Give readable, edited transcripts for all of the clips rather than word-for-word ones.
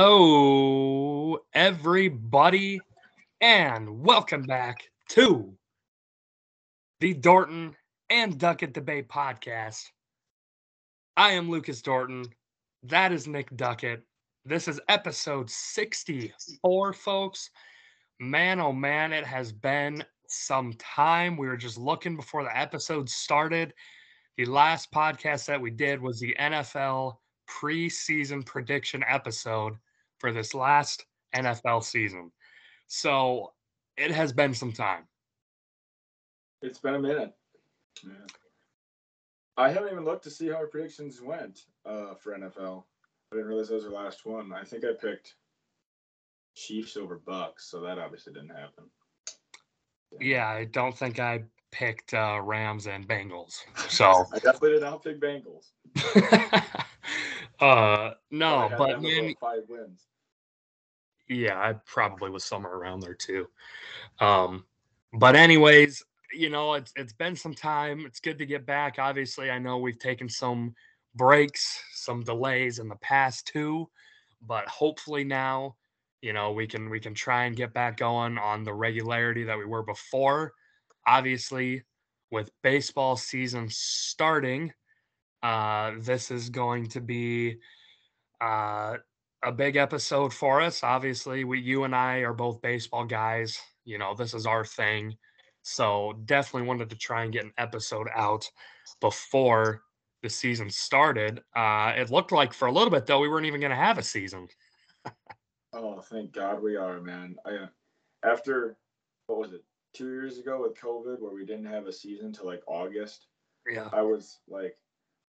Hello, everybody, and welcome back to the Dorton and Duckett Debate Podcast. I am Lucas Dorton. That is Nick Duckett. This is episode 64, folks. Man, oh man, it has been some time. We were just looking before the episode started. The last podcast that we did was the NFL preseason prediction episode for this last NFL season. So it has been some time. It's been a minute. Yeah. I haven't even looked to see how our predictions went for NFL. I didn't realize that was our last one. I think I picked Chiefs over Bucks, so that obviously didn't happen. Yeah, I don't think I picked Rams and Bengals. So I definitely did not pick Bengals. No, I but had them man, about 5 wins. yeah, I probably was somewhere around there too. But anyways, it's been some time. It's good to get back. Obviously, I know we've taken some breaks, some delays in the past too, but hopefully now, we can try and get back going on the regularity that we were before. Obviously, with baseball season starting, this is going to be uh, a big episode for us. Obviously, you and I are both baseball guys. This is our thing. So definitely wanted to try and get an episode out before the season started. It looked like for a little bit though we weren't even going to have a season. Oh, thank God we are, man. After, what was it, 2 years ago with COVID where we didn't have a season till like August, Yeah. I was like,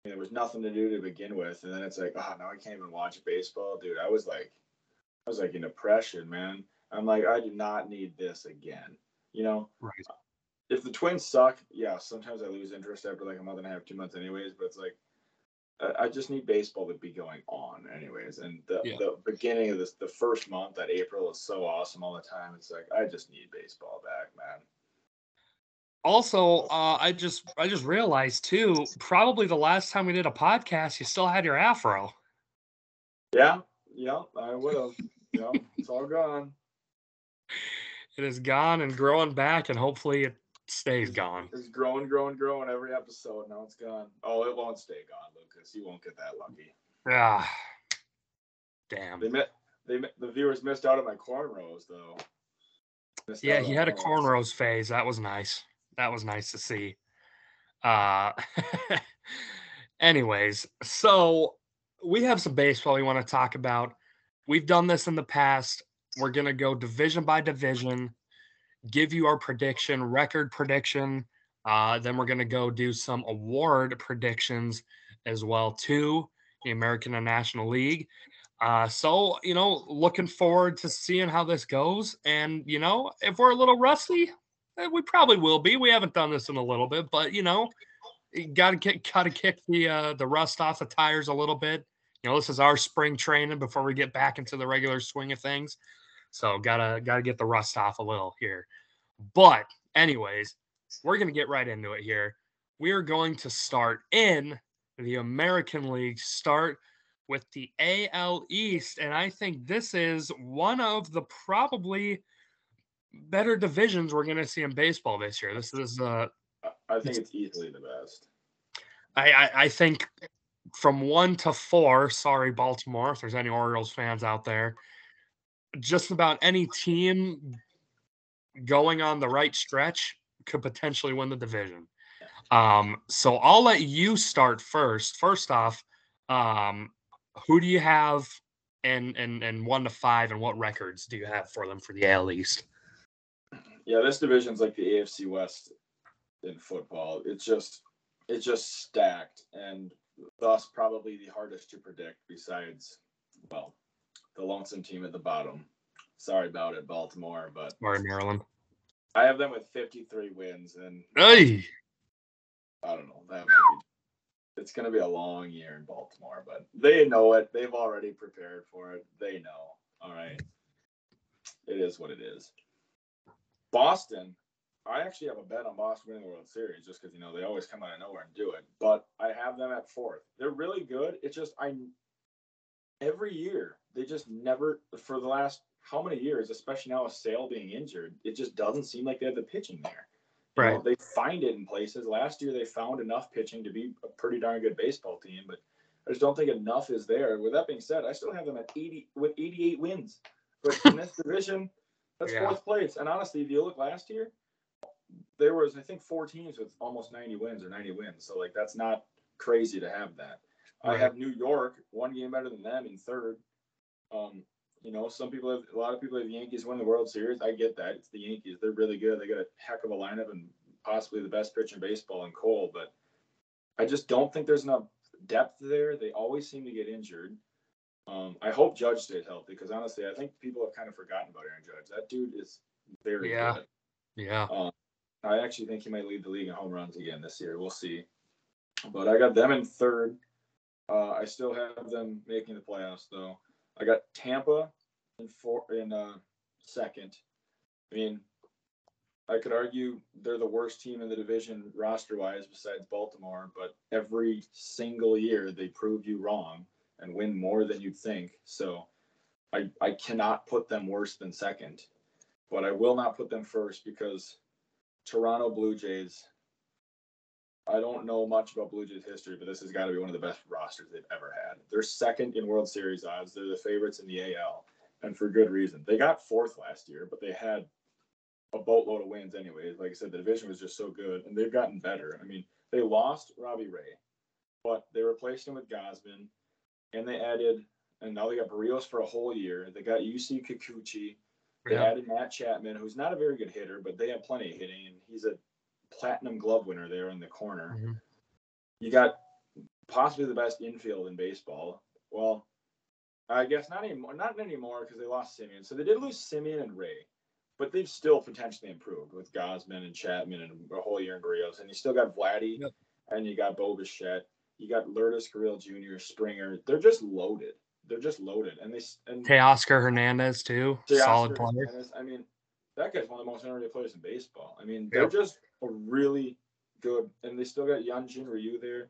there was nothing to do to begin with. And then it's like, oh, now I can't even watch baseball. Dude, I was like in depression, man. I'm like, I do not need this again. Right. If the Twins suck, yeah, sometimes I lose interest after like a month and a half, 2 months, anyways. But it's like I just need baseball to be going on, anyways. And Yeah. the beginning of the first month, that April, is so awesome all the time. It's like I just need baseball back, man. Also, I just realized too, probably the last time we did a podcast, you still had your afro. Yeah, I would have. It's all gone. It is gone and growing back, and hopefully it stays gone. It's growing every episode. Now it's gone. Oh, it won't stay gone, Lucas. You won't get that lucky. Ah, damn. The viewers missed out on my cornrows, though. Yeah, he had a cornrows phase. That was nice. That was nice to see. Uh, anyways, so we have some baseball we want to talk about. We've done this in the past. We're going to go division by division, give you our prediction, record prediction. Then we're going to go do some award predictions as well, too, the American and National League. So, looking forward to seeing how this goes. And, if we're a little rusty, we probably will be. We haven't done this in a little bit, but, gotta kick the rust off the tires a little bit. This is our spring training before we get back into the regular swing of things. So gotta get the rust off a little here. But anyways, we're gonna get right into it here. We are going to start in the American League, start with the AL East, and I think this is one of the probably better divisions we're going to see in baseball this year. This is I think it's easily the best. I think from 1 to 4, sorry Baltimore, if there's any Orioles fans out there, just about any team going on the right stretch could potentially win the division. So I'll let you start first. First off, who do you have in 1 to 5, and what records do you have for them for the AL East? Yeah, this division's like the AFC West in football. It's just stacked, and thus probably the hardest to predict besides, well, the lonesome team at the bottom. Sorry about it, Baltimore, but Or Maryland? I have them with 53 wins, and Hey. I don't know. It's going to be a long year in Baltimore, but they know it. They've already prepared for it. They know. All right. It is what it is. Boston, I actually have a bet on Boston winning the World Series just because, they always come out of nowhere and do it. But I have them at 4th. They're really good. It's just every year they just never, for the last how many years, especially now with Sale being injured, it just doesn't seem like they have the pitching there. Right. They find it in places. Last year they found enough pitching to be a pretty darn good baseball team, but I just don't think enough is there. With that being said, I still have them at 80 with 88 wins. But in this division, that's Yeah. fourth place. And honestly, if you look last year, there was I think 4 teams with almost 90 wins or 90 wins. So that's not crazy to have that. I have New York 1 game better than them in third. Um, a lot of people have the Yankees win the World Series. I get that. It's the Yankees. They're really good. They got a heck of a lineup and possibly the best pitcher in baseball in Cole. But I just don't think there's enough depth there. They always seem to get injured. I hope Judge stays healthy because honestly, I think people have kind of forgotten about Aaron Judge. That dude is very good. Yeah. I actually think he might lead the league in home runs again this year. We'll see. But I got them in third. I still have them making the playoffs though. I got Tampa in second. I mean, I could argue they're the worst team in the division roster-wise besides Baltimore, but every single year they prove you wrong and win more than you'd think. So I cannot put them worse than second, but I will not put them first because Toronto Blue Jays, I don't know much about Blue Jays history, but this has got to be one of the best rosters they've ever had. They're second in World Series odds. They're the favorites in the AL, and for good reason. They got fourth last year, but they had a boatload of wins anyways. Like I said, the division was just so good, and they've gotten better. I mean, they lost Robbie Ray, but they replaced him with Gausman, and they added, and now they got Barrios for a whole year. They got UC Kikuchi. They added Matt Chapman, who's not a very good hitter, but they have plenty of hitting, and he's a platinum glove winner there in the corner. Mm-hmm. You got possibly the best infield in baseball. Well, I guess not anymore because they lost Simeon. So they did lose Simeon and Ray, but they've still potentially improved with Gausman and Chapman and a whole year in Barrios. And you still got Vladdy, and you got Bo Bichette. You got Lourdes Gurriel Jr., Springer. They're just loaded. And Teoscar Hernandez too. Solid player. Hernandez, I mean, that guy's one of the most underrated players in baseball. I mean, they're just a really good, and they still got Hyunjin Ryu there.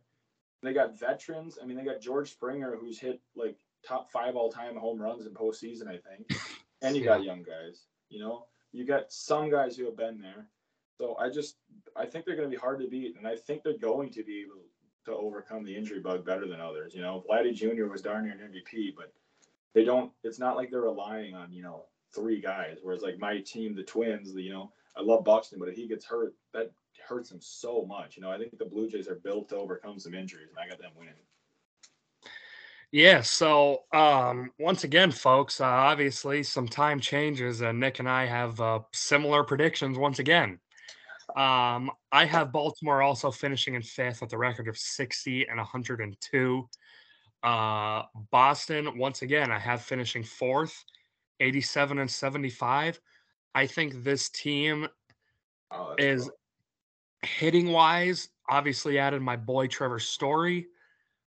They got veterans. I mean, they got George Springer, who's hit like top 5 all-time home runs in postseason, I think. And you got young guys. You got some guys who have been there. So I think they're going to be hard to beat, and I think they're going to be able to overcome the injury bug better than others. Vladdy Jr. was darn near an MVP, but they don't. It's not like they're relying on 3 guys. Whereas like my team, the Twins, I love Buxton, but if he gets hurt, that hurts him so much. I think the Blue Jays are built to overcome some injuries, and I got them winning. Yeah, so once again, folks, obviously some time changes, and Nick and I have similar predictions once again. I have Baltimore also finishing in 5th with a record of 60 and 102. Boston, once again, I have finishing 4th, 87 and 75. I think this team is hitting wise, obviously added my boy Trevor Story,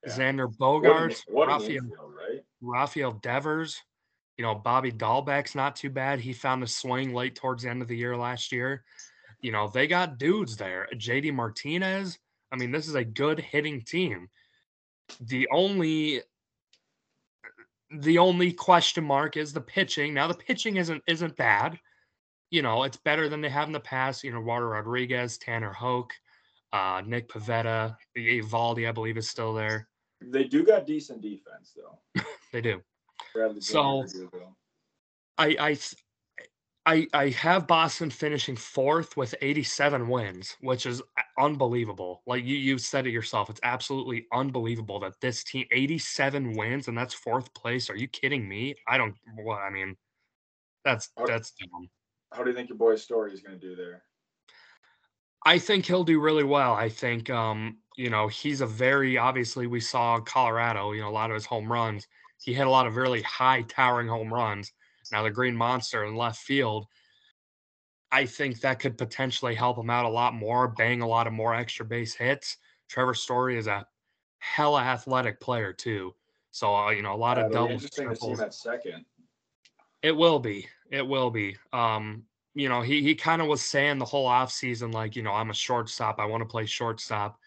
Xander Bogaerts, Rafael Devers. Bobby Dahlbeck's not too bad. He found a swing late towards the end of the year last year. They got dudes there. JD Martinez. I mean, this is a good hitting team. The only question mark is the pitching. Now the pitching isn't bad. It's better than they have in the past. Walter Rodriguez, Tanner Hoke, Nick Pivetta, the Evaldi, I believe, is still there. They do got decent defense, though. They do. So I have Boston finishing 4th with 87 wins, which is unbelievable. Like you said it yourself, it's absolutely unbelievable that this team 87 wins and that's 4th place. Are you kidding me? That's dumb. How do you think your boy Story is going to do there? I think he'll do really well. I think he's obviously we saw Colorado, a lot of his home runs. He hit a lot of really high towering home runs. Now the Green Monster in left field, I think that could potentially help him out a lot more, bang a lot of more extra base hits. Trevor Story is a hella athletic player too. So, a lot of doubles. Interesting to see him at second. It will be. It will be. He kind of was saying the whole offseason, like, I'm a shortstop. I want to play shortstop.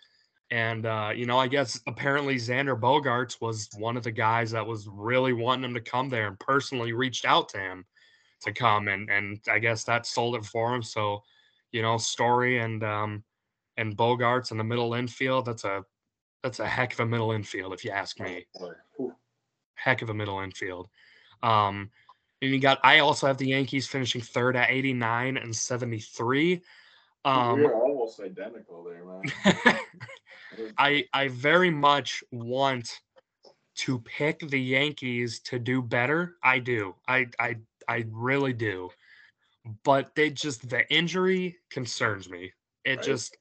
And, I guess apparently Xander Bogaerts was one of the guys that was really wanting him to come there and personally reached out to him to come, and I guess that sold it for him. So, Story and Bogarts in the middle infield, that's a heck of a middle infield, if you ask Oh, me. boy. Whew. Heck of a middle infield. Um, and I also have the Yankees finishing third at 89 and 73. We Um, are almost identical there, man. I very much want to pick the Yankees to do better. I do. I really do. But the injury concerns me. It Right? just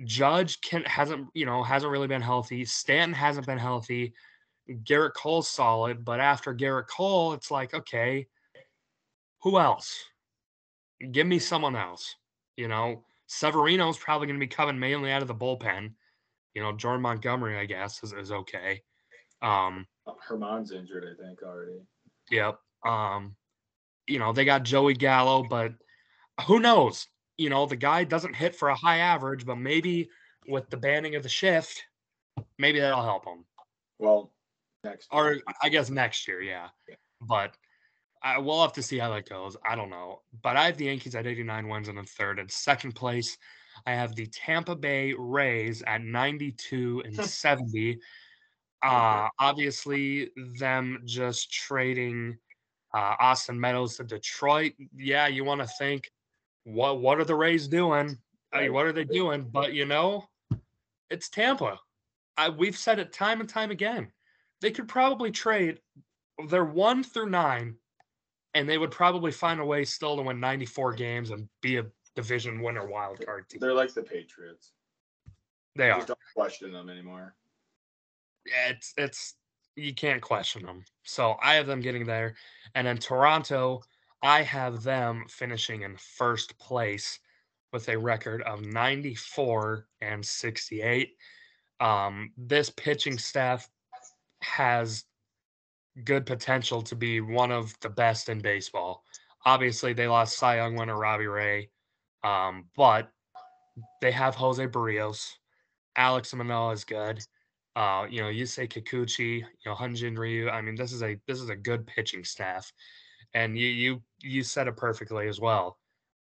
Judge can hasn't really been healthy. Stanton hasn't been healthy. Garrett Cole's solid, but after Garrett Cole, it's like, okay, who else? Give me someone else. Severino's probably going to be coming mainly out of the bullpen. Jordan Montgomery, I guess, is okay. Herman's injured, I think, already. Yep. They got Joey Gallo, but who knows? The guy doesn't hit for a high average, but maybe with the banning of the shift, maybe that'll help him. Well, next year. Or I guess next year, yeah. But we'll have to see how that goes. I don't know. But I have the Yankees at 89 wins and in third. In second place, I have the Tampa Bay Rays at 92 and 70. Okay. Obviously, them just trading Austin Meadows to Detroit. Yeah, you want to think, what are the Rays doing? Right. What are they doing? But it's Tampa. We've said it time and time again. They could probably trade their 1 through 9, and they would probably find a way still to win 94 games and be a division winner wild card team. They're like the Patriots. They You are. just don't question them anymore. It's you can't question them. So I have them getting there, and in Toronto, I have them finishing in first place with a record of 94 and 68. This pitching staff has good potential to be one of the best in baseball. Obviously, they lost Cy Young winner Robbie Ray, but they have Jose Barrios. Alex Manoah is good. You say Kikuchi, Hyunjin Ryu. I mean, this is a good pitching staff, and you said it perfectly as well.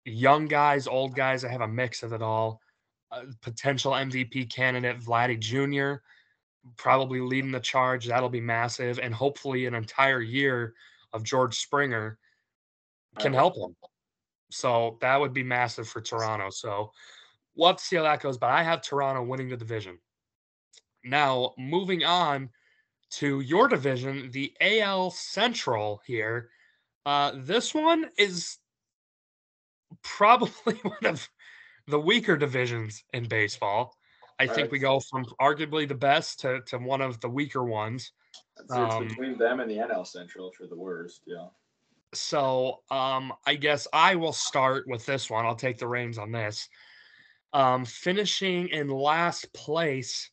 Young guys, old guys, that have a mix of it all. Potential MVP candidate Vladdy Jr. probably leading the charge. That'll be massive, and hopefully an entire year of George Springer can help them. So that would be massive for Toronto. So we'll have to see how that goes. But I have Toronto winning the division. Now, moving on to your division, the AL Central here. This one is probably one of the weaker divisions in baseball. I think we go from arguably the best to one of the weaker ones. It's between them and the NL Central for the worst. Yeah. So I guess I will start with this one. I'll take the reins on this. Finishing in last place,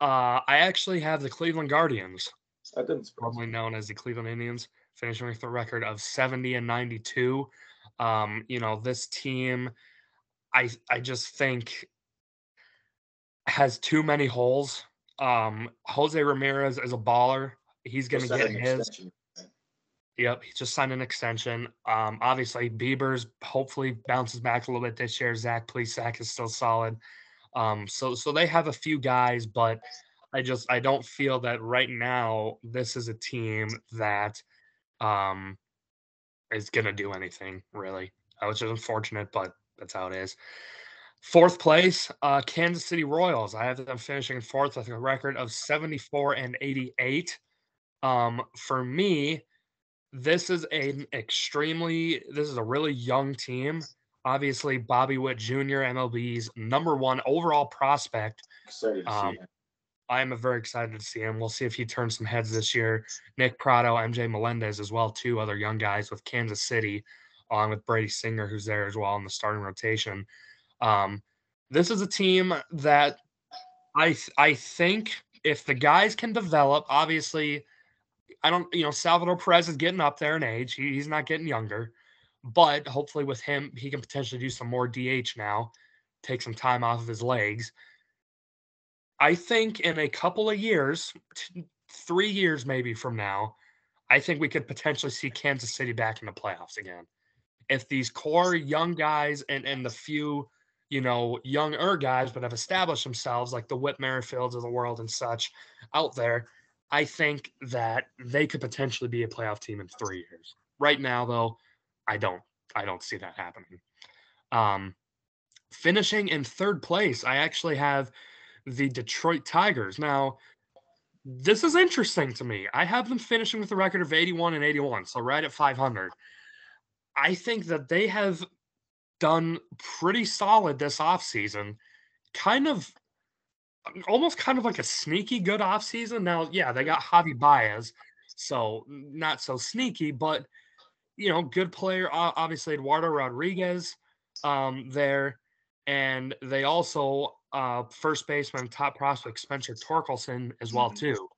I actually have the Cleveland Guardians, That didn't surprise formerly me. known as the Cleveland Indians, finishing with a record of 70 and 92. This team, I just think has too many holes. Jose Ramirez is a baller. He's going to Just get an his. extension. Yep, he just signed an extension. Obviously, Bieber's hopefully bounces back a little bit this year. Zach Plesac is still solid. So they have a few guys, but I don't feel that right now this is a team that um, is gonna do anything really. Which is unfortunate, but that's how it is. Fourth place, Kansas City Royals. I have them finishing fourth with a record of 74 and 88. For me, this is a really young team. Obviously, Bobby Witt Jr., MLB's number one overall prospect. Excited to see him. I am very excited to see him. We'll see if he turns some heads this year. Nick Prado, MJ Melendez as well, two other young guys with Kansas City, along with Brady Singer, who's there as well in the starting rotation. This is a team that I think if the guys can develop, obviously, Salvador Perez is getting up there in age. He's not getting younger, but hopefully with him, he can potentially do some more DH now, take some time off of his legs. I think in a couple of years, 3 years maybe from now, I think we could potentially see Kansas City back in the playoffs again. If these core young guys and the few, younger guys but have established themselves like the Whit Merrifields of the world and such out there, I think that they could potentially be a playoff team in 3 years. Right now, though, I don't. I don't see that happening. Um, Finishing in third place, I actually have the Detroit Tigers. Now, this is interesting to me. I have them finishing with a record of 81 and 81, so right at 500. I think that they have done pretty solid this offseason. Kind of almost kind of like a sneaky good offseason. Now, yeah, they got Javi Baez, so not so sneaky, but good player. Obviously, Eduardo Rodriguez there, and they also first baseman, top prospect Spencer Torkelson as well too.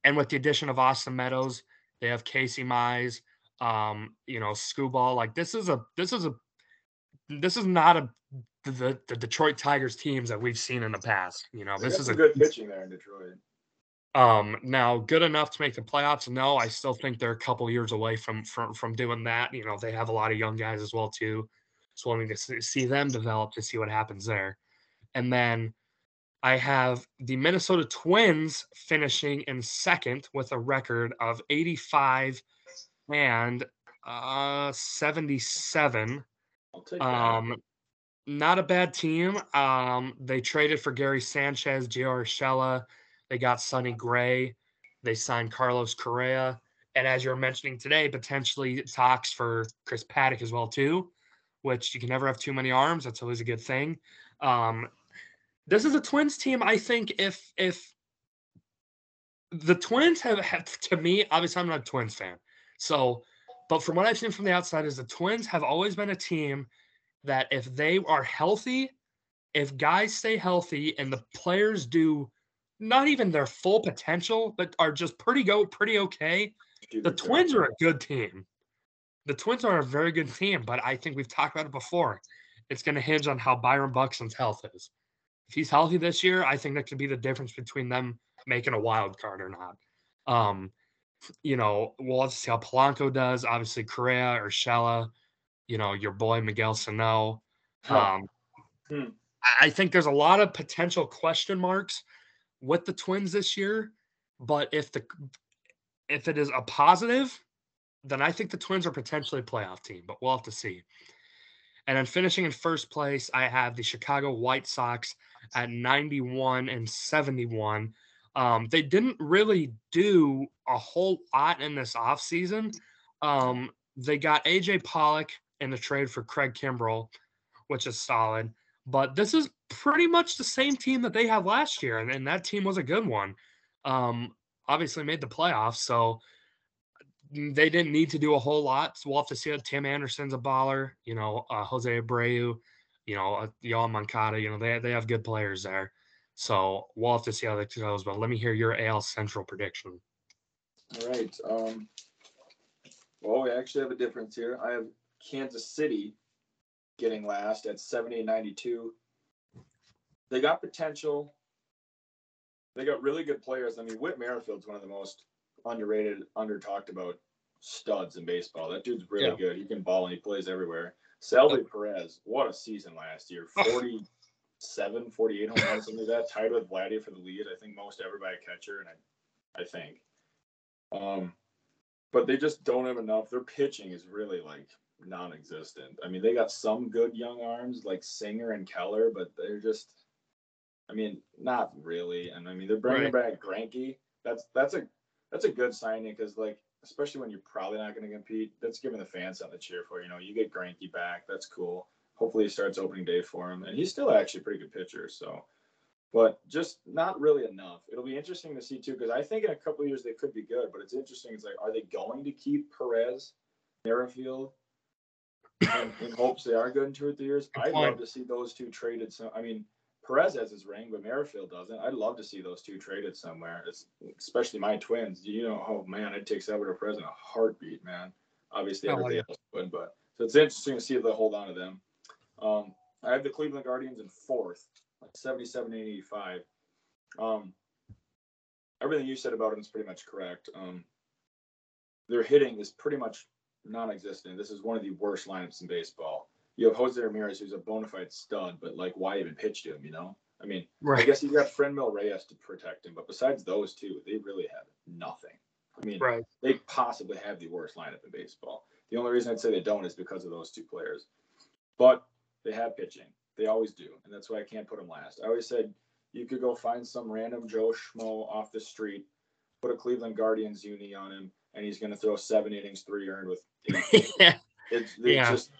And with the addition of Austin Meadows, they have Casey Mize, Skubal. Like this is not the Detroit Tigers teams that we've seen in the past. They This got is some good pitching there in Detroit. now good enough to make the playoffs. No, I still think they're a couple years away from doing that. They have a lot of young guys as well too. So wanting to see them develop to see what happens there. And then I have the Minnesota Twins finishing in second with a record of 85 and 77. I'll take that. Not a bad team. They traded for Gary Sanchez, Gio Urshela. They got Sonny Gray. They signed Carlos Correa. And as you're mentioning today, potentially talks for Chris Paddock as well too, which you can never have too many arms. That's always a good thing. This is a Twins team. I think if the Twins have to me, obviously I'm not a Twins fan. So, but from what I've seen from the outside, is the Twins have always been a team that if they are healthy, if guys stay healthy and the players do not even their full potential, but are just pretty okay, the Twins are a good team. The Twins are a very good team, but I think we've talked about it before. It's going to hinge on how Byron Buxton's health is. If he's healthy this year, I think that could be the difference between them making a wild card or not. We'll have to see how Polanco does. Obviously, Correa or Shella, your boy Miguel Sano. I think there's a lot of potential question marks with the Twins this year, but if it is a positive, then I think the Twins are potentially a playoff team, but we'll have to see. And then finishing in first place, I have the Chicago White Sox at 91 and 71. They didn't really do a whole lot in this offseason. They got AJ Pollock in the trade for Craig Kimbrell, which is solid. But this is pretty much the same team that they had last year, and that team was a good one. Obviously made the playoffs, so they didn't need to do a whole lot. So we'll have to see. Tim Anderson's a baller, Jose Abreu, Yohan Moncada. They have good players there. So we'll have to see how that goes. But let me hear your AL Central prediction. All right. Well, we actually have a difference here. I have Kansas City getting last at 70 and 92. They got potential. They got really good players. I mean, Whit Merrifield's one of the most underrated, under-talked about studs in baseball. That dude's really good. He can ball and he plays everywhere. Salvi Perez, what a season last year. 47, 48 home runs, something like that. Tied with Vladdy for the lead. I think most ever by a catcher, and I think. But they just don't have enough. Their pitching is really non-existent. I mean, they got some good young arms like Singer and Keller, but they're just, not really. And they're bringing back Greinke. That's a good signing because especially when you're probably not going to compete, that's giving the fans something to cheer for. You get Greinke back. That's cool. Hopefully he starts opening day for him, and he's still actually a pretty good pitcher. So. But just not really enough. It'll be interesting to see, too, because I think in a couple of years they could be good. But it's interesting. It's are they going to keep Perez, Merrifield, in hopes they are good in 2 or 3 years? I'd love to see those two traded. Perez has his ring, but Merrifield doesn't. I'd love to see those two traded somewhere, especially my Twins. Oh, man, I'd take Salvador Perez in a heartbeat, man. Obviously, everybody else would. But so it's interesting to see if they hold on to them. I have the Cleveland Guardians in fourth. 77 and 85. Everything you said about him is pretty much correct. Their hitting is pretty much non-existent. This is one of the worst lineups in baseball. You have Jose Ramirez, who's a bona fide stud, but like, why even pitch to him? You know, I mean, I guess you got Friendmill Reyes to protect him, but besides those two, they really have nothing. I mean, they possibly have the worst lineup in baseball. The only reason I'd say they don't is because of those two players. But they have pitching. They always do, and that's why I can't put them last. I always said you could go find some random Joe Schmo off the street, put a Cleveland Guardians uni on him, and he's going to throw 7 innings, 3 earned with 8. Just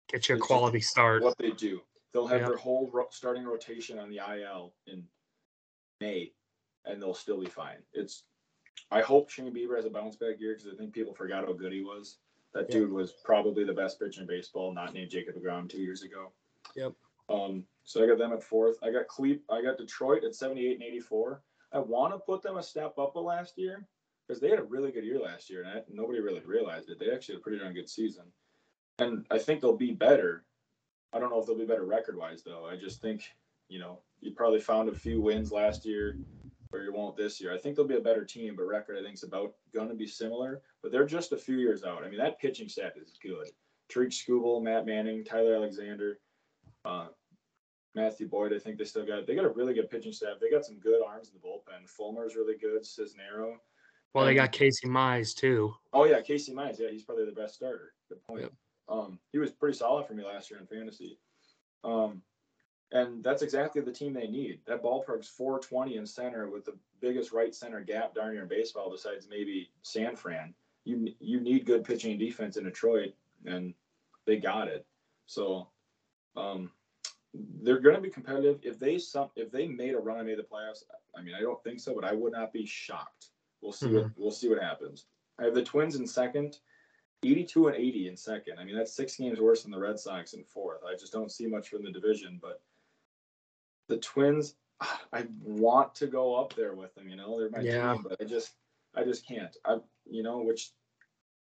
get you a quality start. What they do, they'll have their whole starting rotation on the IL in May, and they'll still be fine. I hope Shane Bieber has a bounce back year because I think people forgot how good he was. That dude was probably the best pitcher in baseball, not named Jacob deGrom 2 years ago. Yep. So I got them at 4th. I got Detroit at 78 and 84. I want to put them a step up last year because they had a really good year last year, and nobody really realized it. They actually had a pretty darn good season. And I think they'll be better. I don't know if they'll be better record-wise, though. I just think, you probably found a few wins last year where you won't this year. I think they'll be a better team, but record I think is about going to be similar. But they're just a few years out. I mean, that pitching staff is good. Tariq Skubal, Matt Manning, Tyler Alexander, Matthew Boyd, I think they got a really good pitching staff. They got some good arms in the bullpen. Fulmer's really good. Cisnero. Well, they got Casey Mize, too. Oh, yeah, Casey Mize. Yeah, he's probably the best starter. Good point. Yep. He was pretty solid for me last year in fantasy. And that's exactly the team they need. That ballpark's 420 in center with the biggest right center gap darn near in baseball besides maybe San Fran. You need good pitching and defense in Detroit, and they got it. So they're going to be competitive. If they made a run and made the playoffs, I mean, I don't think so, but I would not be shocked. We'll see what happens. I have the Twins in second, 82 and 80 in second. I mean, that's 6 games worse than the Red Sox in 4th. I just don't see much from the division, but the Twins, I want to go up there with them. They're my team, but I just can't. Which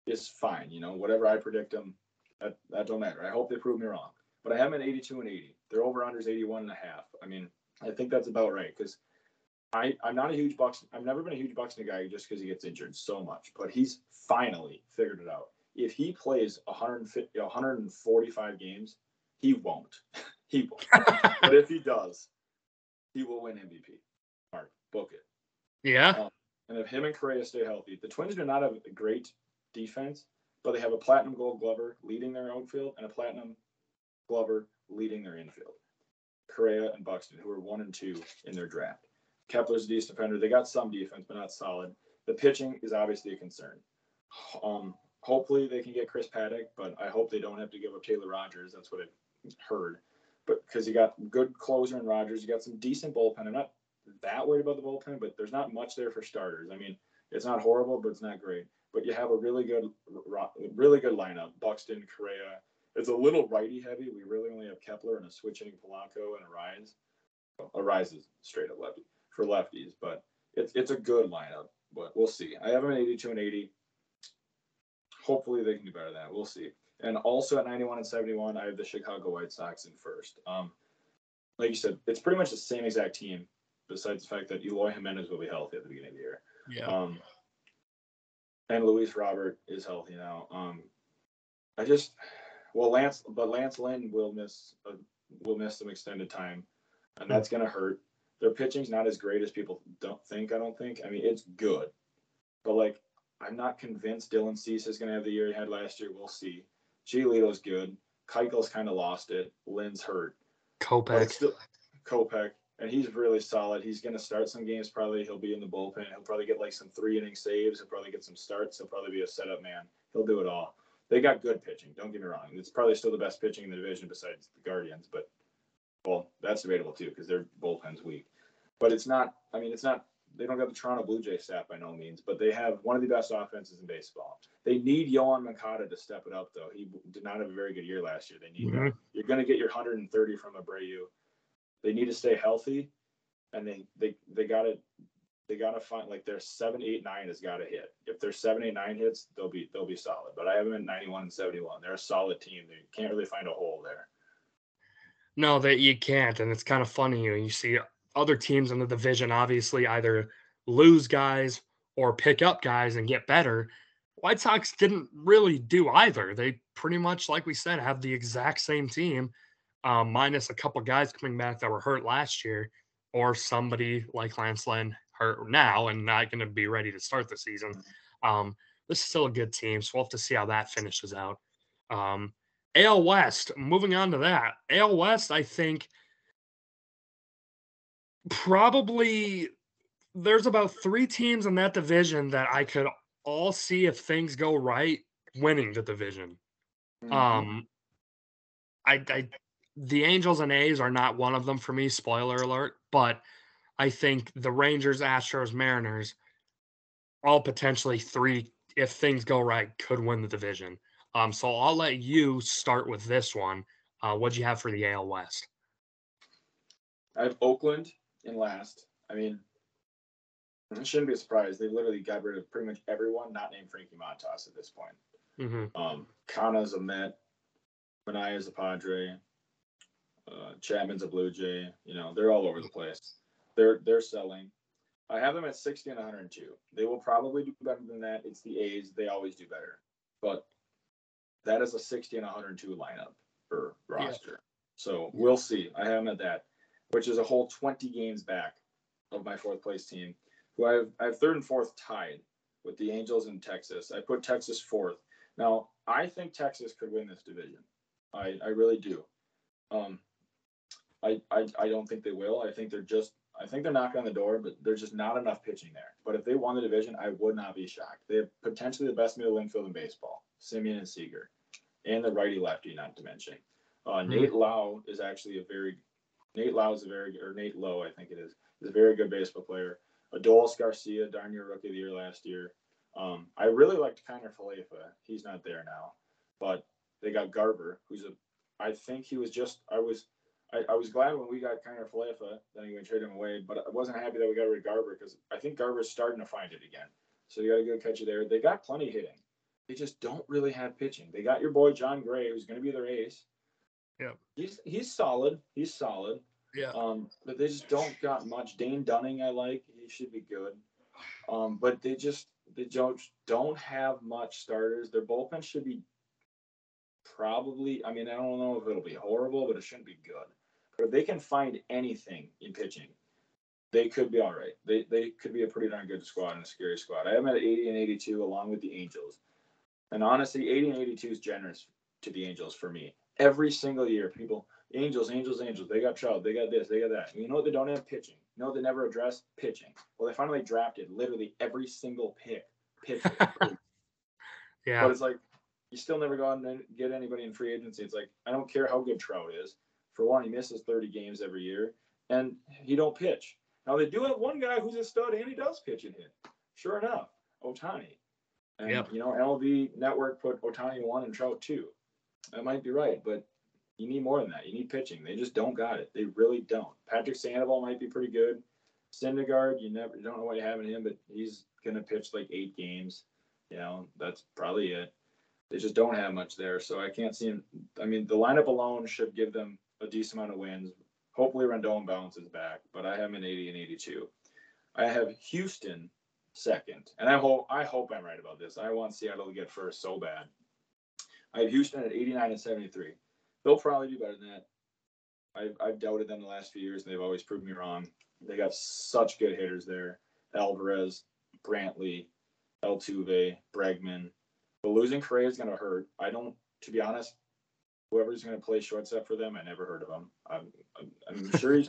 is fine. Whatever I predict them, that don't matter. I hope they prove me wrong. But I have them at 82 and 80. Their over-unders 81 and a half. I mean, I think that's about right because I'm not a huge Buxton. I've never been a huge Buxton guy just because he gets injured so much. But he's finally figured it out. If he plays 145 games, he won't. He won't. But if he does, he will win MVP. Mark, book it. Yeah. And if him and Correa stay healthy, the Twins do not have a great defense, but they have a platinum gold glover leading their outfield and a platinum glover leading their infield. Correa and Buxton, who are 1 and 2 in their draft. Kepler's a decent defender. They got some defense, but not solid. The pitching is obviously a concern. Hopefully they can get Chris Paddock, but I hope they don't have to give up Taylor Rogers. That's what I heard. But because you got good closer in Rogers, you got some decent bullpen. I'm not that worried about the bullpen, but there's not much there for starters. I mean, it's not horrible, but it's not great. But you have a really good lineup. Buxton, Correa. It's a little righty heavy. We really only have Kepler and a switch hitting Polanco and Arise. Arise is straight up lefty for lefties, but it's a good lineup. But we'll see. I have them at 82 and 80. Hopefully they can do better than that. We'll see. And also at 91 and 71, I have the Chicago White Sox in first. Like you said, it's pretty much the same exact team, besides the fact that Eloy Jimenez will be healthy at the beginning of the year. Yeah. And Luis Robert is healthy now. Lance Lynn will miss some extended time, and that's going to hurt. Their pitching's not as great as people I don't think. I mean, it's good, but I'm not convinced Dylan Cease is going to have the year he had last year. We'll see. Giolito's good. Keuchel's kind of lost it. Lynn's hurt. Kopech, and he's really solid. He's going to start some games. Probably he'll be in the bullpen. He'll probably get some 3-inning saves. He'll probably get some starts. He'll probably be a setup man. He'll do it all. They got good pitching. Don't get me wrong. It's probably still the best pitching in the division besides the Guardians, but that's debatable too because their bullpen's weak. But it's not. I mean, it's not. They don't got the Toronto Blue Jays staff by no means, but they have one of the best offenses in baseball. They need Yohan Moncada to step it up, though. He did not have a very good year last year. They need that. You're going to get your 130 from Abreu. They need to stay healthy, and they got to find their 7, 8, 9 has got to hit. If their 7, 8, 9 hits, they'll be solid. But I have them at 91 and 71. They're a solid team. They can't really find a hole there. No, that you can't, and it's kind of funny. You see other teams in the division obviously either lose guys or pick up guys and get better. White Sox didn't really do either. They pretty much, like we said, have the exact same team, minus a couple guys coming back that were hurt last year, or somebody like Lance Lynn hurt now and not going to be ready to start the season. This is still a good team, so we'll have to see how that finishes out. AL West, moving on to that. AL West, I think probably there's about 3 teams in that division that I could all see if things go right winning the division. Um, I the Angels and A's are not one of them for me, spoiler alert, but I think the Rangers, Astros, Mariners, all potentially 3, if things go right, could win the division. So I'll let you start with this one. What'd you have for the AL West? I have Oakland in last. I mean, I shouldn't be surprised. They literally got rid of pretty much everyone not named Frankie Montas at this point. Kana's a Met, Manaea's a Padre, Chapman's a Blue Jay. You know, they're all over the place. They're selling. I have them at 60 and 102. They will probably do better than that. It's the A's. They always do better. But that is a 60 and 102 lineup for roster. Yeah. So we'll see. I have them at that, which is a whole 20 games back of my fourth place team, who I have third and fourth tied with the Angels and Texas. I put Texas fourth. Now, I think Texas could win this division. I really do. I don't think they will. I think they're knocking on the door, but there's just not enough pitching there. But if they won the division, I would not be shocked. They have potentially the best middle infield in baseball, Simeon and Seager, and the righty-lefty, not to mention. Nate Lowe is actually Nate Lowe, I think it is a very good baseball player. Adolis Garcia, darn near Rookie of the Year last year. I really liked Kiner Falefa. He's not there now, but they got Garver, I was glad when we got Kiner Falefa, then we traded him away, but I wasn't happy that we got rid of Garver because I think Garver's starting to find it again. So you got a good catcher there. They got plenty hitting. They just don't really have pitching. They got your boy John Gray, who's going to be their ace. Yeah, he's solid. He's solid. Yeah. But they just don't got much. Dane Dunning, I like. He should be good. But they don't have much starters. Their bullpen should be probably. I mean, I don't know if it'll be horrible, but it shouldn't be good. But if they can find anything in pitching, they could be all right. They could be a pretty darn good squad and a scary squad. I have them at 80 and 82 along with the Angels. And honestly, 80 and 82 is generous to the Angels for me. Every single year, people, Angels, they got Trout, they got this, they got that. You know what they don't have? Pitching. You know what they never address? Pitching. Well, they finally drafted literally every single pitcher. Yeah. But it's like, you still never go out and get anybody in free agency. It's like, I don't care how good Trout is. For one, he misses 30 games every year, and he don't pitch. Now, they do have one guy who's a stud, and he does pitch and hit. Sure enough, Ohtani. And, MLB Network put Ohtani 1 and Trout 2. That might be right, but you need more than that. You need pitching. They just don't got it. They really don't. Patrick Sandoval might be pretty good. Syndergaard, you don't know what you have in him, but he's going to pitch like 8 games. That's probably it. They just don't have much there, so I can't see him. I mean, the lineup alone should give them a decent amount of wins. Hopefully Rendon bounces back, but I have him in 80 and 82. I have Houston second, and I hope I'm right about this. I want Seattle to get first so bad. I have Houston at 89 and 73. They'll probably do better than that. I've doubted them the last few years, and they've always proved me wrong. They got such good hitters there. Alvarez, Brantley, Altuve, Bregman. But losing Correa is going to hurt. To be honest, whoever's going to play shortstop for them, I never heard of him. I'm sure he's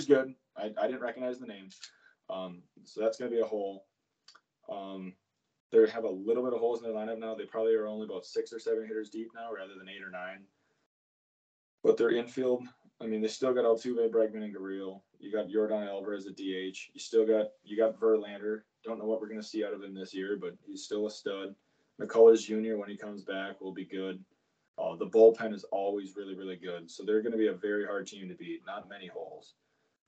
good. I didn't recognize the name. So that's going to be a hole. They have a little bit of holes in their lineup now. They probably are only about 6 or 7 hitters deep now rather than 8 or 9. But their infield, I mean, they still got Altuve, Bregman, and Gurriel. You got Yordan Alvarez at DH. You got Verlander. Don't know what we're going to see out of him this year, but he's still a stud. McCullers Jr., when he comes back, will be good. The bullpen is always really, really good. So they're going to be a very hard team to beat. Not many holes.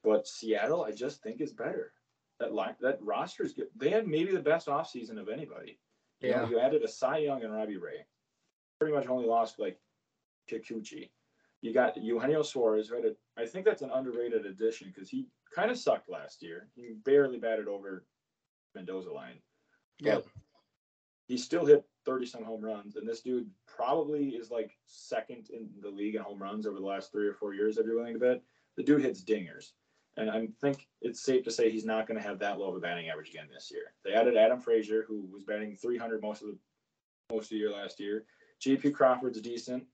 But Seattle, I just think is better. That roster is good. They had maybe the best offseason of anybody. You added a Cy Young and Robbie Ray. Pretty much only lost like Kikuchi. You got Eugenio Suarez, right? I think that's an underrated addition because he kind of sucked last year. He barely batted over Mendoza line, Yep. but he still hit 30-some home runs. And this dude probably is like second in the league in home runs over the last 3 or 4 years, if you're willing to bet. The dude hits dingers. And I think it's safe to say he's not going to have that low of a batting average again this year. They added Adam Frazier, who was batting 300 most of the year last year. J.P. Crawford's a decent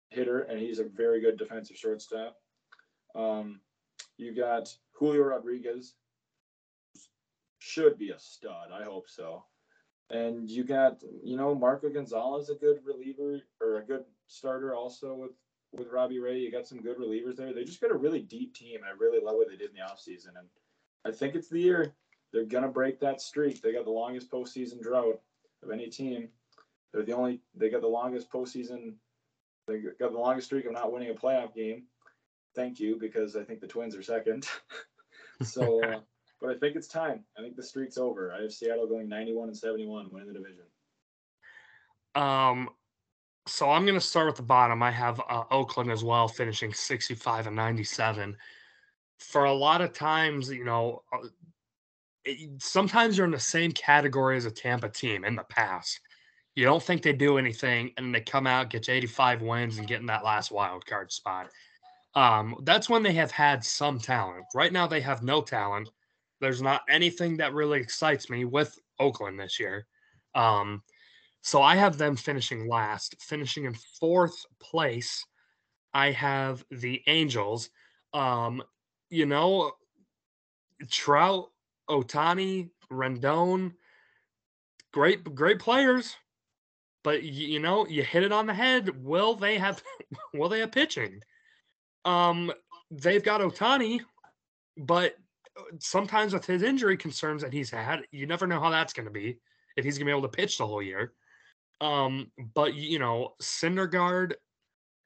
hitter, and he's a very good defensive shortstop. You got Julio Rodriguez, should be a stud. I hope so. And you got, Marco Gonzalez, a good reliever or a good starter also with Robbie Ray. You got some good relievers there. They just got a really deep team, and I really love what they did in the offseason. And I think it's the year they're going to break that streak. They got the longest postseason drought of any team. They got the longest postseason. They got the longest streak of not winning a playoff game. Thank you, because I think the Twins are second. So, but I think it's time. I think the streak's over. I have Seattle going 91-71, winning the division. So I'm going to start at the bottom. I have Oakland as well, finishing 65-97. For a lot of times, sometimes you're in the same category as a Tampa team in the past. You don't think they do anything, and they come out, get you 85 wins, and get in that last wild card spot. That's when they have had some talent. Right now, they have no talent. There's not anything that really excites me with Oakland this year. So I have them finishing last. Finishing in fourth place, I have the Angels. Trout, Otani, Rendon, great players. But you hit it on the head. Will they have pitching? They've got Otani, but sometimes with his injury concerns that he's had, you never know how that's going to be, if he's going to be able to pitch the whole year. But Syndergaard,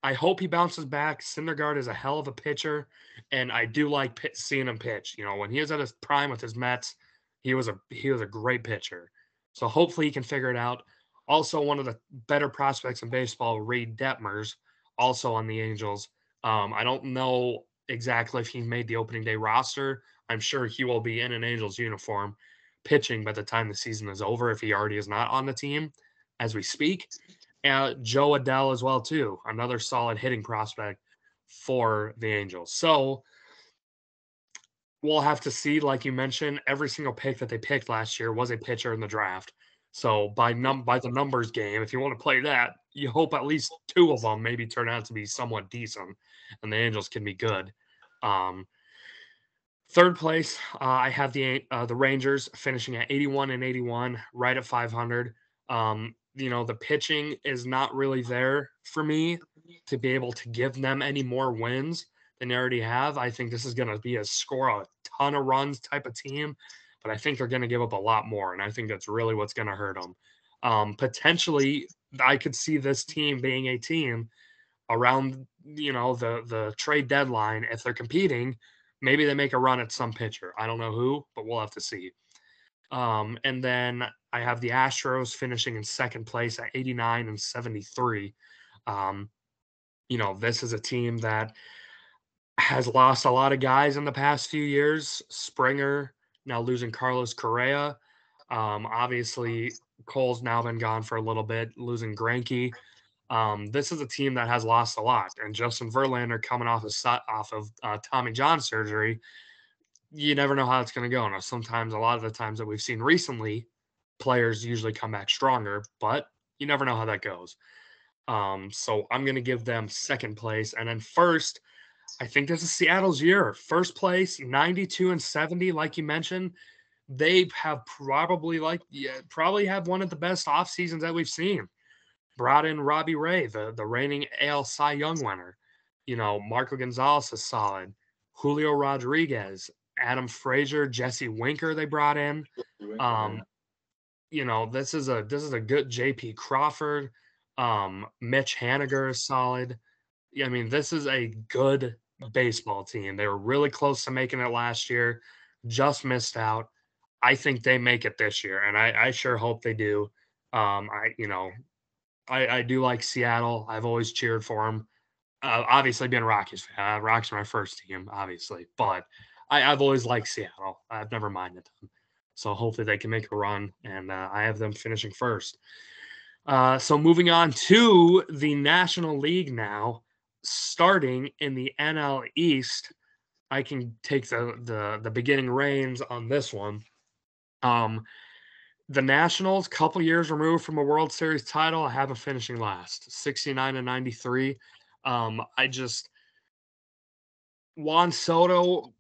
I hope he bounces back. Syndergaard is a hell of a pitcher, and I do like seeing him pitch. When he was at his prime with his Mets, he was a great pitcher. So hopefully he can figure it out. Also, one of the better prospects in baseball, Reed Detmers, also on the Angels. I don't know exactly if he made the opening day roster. I'm sure he will be in an Angels uniform pitching by the time the season is over, if he already is not on the team as we speak. Joe Adell as well, too. Another solid hitting prospect for the Angels. So we'll have to see. Like you mentioned, every single pick that they picked last year was a pitcher in the draft. So by the numbers game, if you want to play that, you hope at least two of them maybe turn out to be somewhat decent, and the Angels can be good. Third place, I have the Rangers finishing at 81-81, right at 500. The pitching is not really there for me to be able to give them any more wins than they already have. I think this is going to be score a ton of runs type of team, but I think they're going to give up a lot more, and I think that's really what's going to hurt them. Potentially, I could see this team being a team around, the trade deadline. If they're competing, maybe they make a run at some pitcher. I don't know who, but we'll have to see. And then I have the Astros finishing in second place at 89-73. This is a team that has lost a lot of guys in the past few years. Springer, now losing Carlos Correa. Obviously, Cole's now been gone for a little bit, losing Greinke. This is a team that has lost a lot, and Justin Verlander coming off of Tommy John surgery. You never know how it's going to go. Now, sometimes, a lot of the times that we've seen recently, players usually come back stronger, but you never know how that goes. So I'm going to give them second place, and then first, I think this is Seattle's year. First place, 92-70, like you mentioned. They have probably have one of the best off seasons that we've seen. Brought in Robbie Ray, the reigning AL Cy Young winner. Marco Gonzalez is solid. Julio Rodriguez, Adam Frazier, Jesse Winker they brought in. This is a good J.P. Crawford. Mitch Haniger is solid. I mean, this is a good baseball team. They were really close to making it last year, just missed out. I think they make it this year, and I sure hope they do. I do like Seattle. I've always cheered for them. Obviously, being a Rockies fan, Rockies are my first team, obviously, but I've always liked Seattle. I've never minded them. So hopefully they can make a run, and I have them finishing first. So moving on to the National League now, starting in the NL East. I can take the beginning reins on this one. The Nationals, couple years removed from a World Series title, I have them finishing last, 69 and 93. I just Juan Soto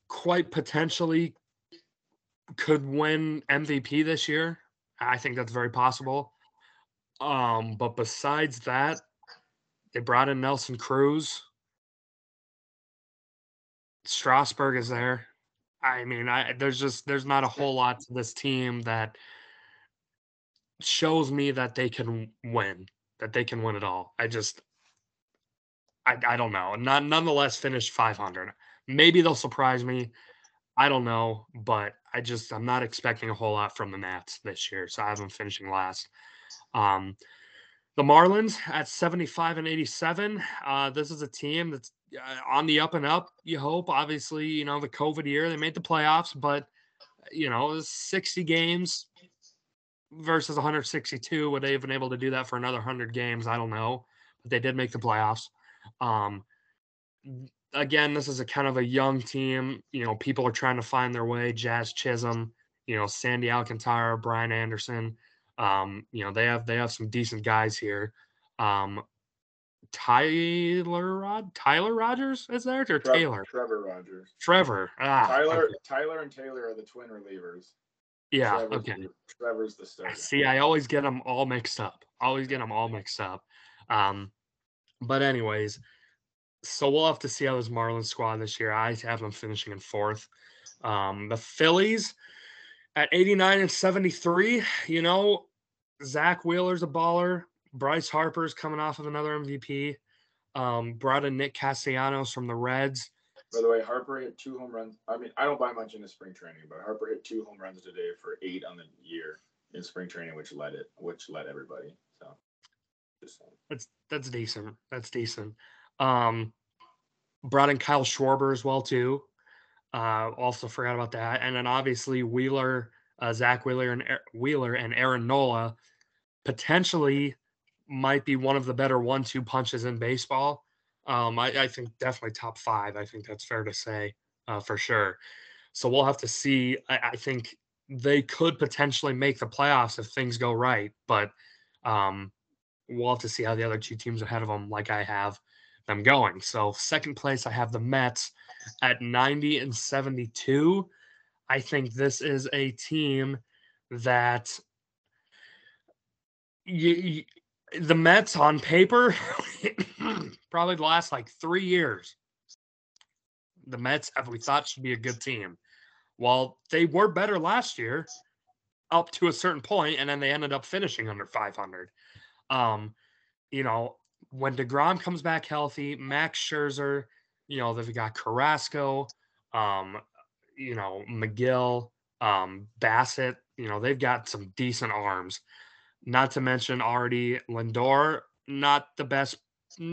quite potentially could win MVP this year. I think that's very possible. But besides that, they brought in Nelson Cruz. Strasburg is there. I mean, there's not a whole lot to this team that shows me that they can win, that they can win it all. I don't know. Nonetheless finished 500. Maybe they'll surprise me. I don't know, but I'm not expecting a whole lot from the Nats this year, so I have them finishing last. Um, the Marlins at 75 and 87. This is a team that's on the up and up. You hope, obviously, the COVID year they made the playoffs, but it was 60 games versus 162. Would they have been able to do that for another 100 games? I don't know, but they did make the playoffs. Um, Again, this is a kind of a young team. People are trying to find their way. Jazz Chisholm, Sandy Alcantara, Brian Anderson. They have some decent guys here. Tyler Rogers is there or Taylor? Trevor Rogers. Trevor. Tyler and Taylor are the twin relievers. Yeah. Okay. Trevor's the starter. See, I always get them all mixed up. But anyways, so we'll have to see how this Marlins squad this year. I have them finishing in fourth. The Phillies at 89 and 73. Zach Wheeler's a baller. Bryce Harper's coming off of another MVP. Brought in Nick Castellanos from the Reds. By the way, Harper hit 2 home runs. I mean, I don't buy much into spring training, but Harper hit 2 home runs today for 8 on the year in spring training, which led everybody. So just saying. That's decent. That's decent. Brought in Kyle Schwarber as well too. Also forgot about that. And then obviously Zach Wheeler and Aaron Nola potentially might be one of the better 1-2 punches in baseball. I think definitely top 5. I think that's fair to say for sure. So we'll have to see. I think they could potentially make the playoffs if things go right, but we'll have to see how the other 2 teams ahead of them, like I have them going. So second place, I have the Mets at 90 and 72. I think this is a team that the Mets on paper probably the last like 3 years. The Mets, we thought, should be a good team. Well, they were better last year up to a certain point, and then they ended up finishing under 500. When DeGrom comes back healthy, Max Scherzer, they've got Carrasco, McGill, Bassett, they've got some decent arms. Not to mention already Lindor, not the best, a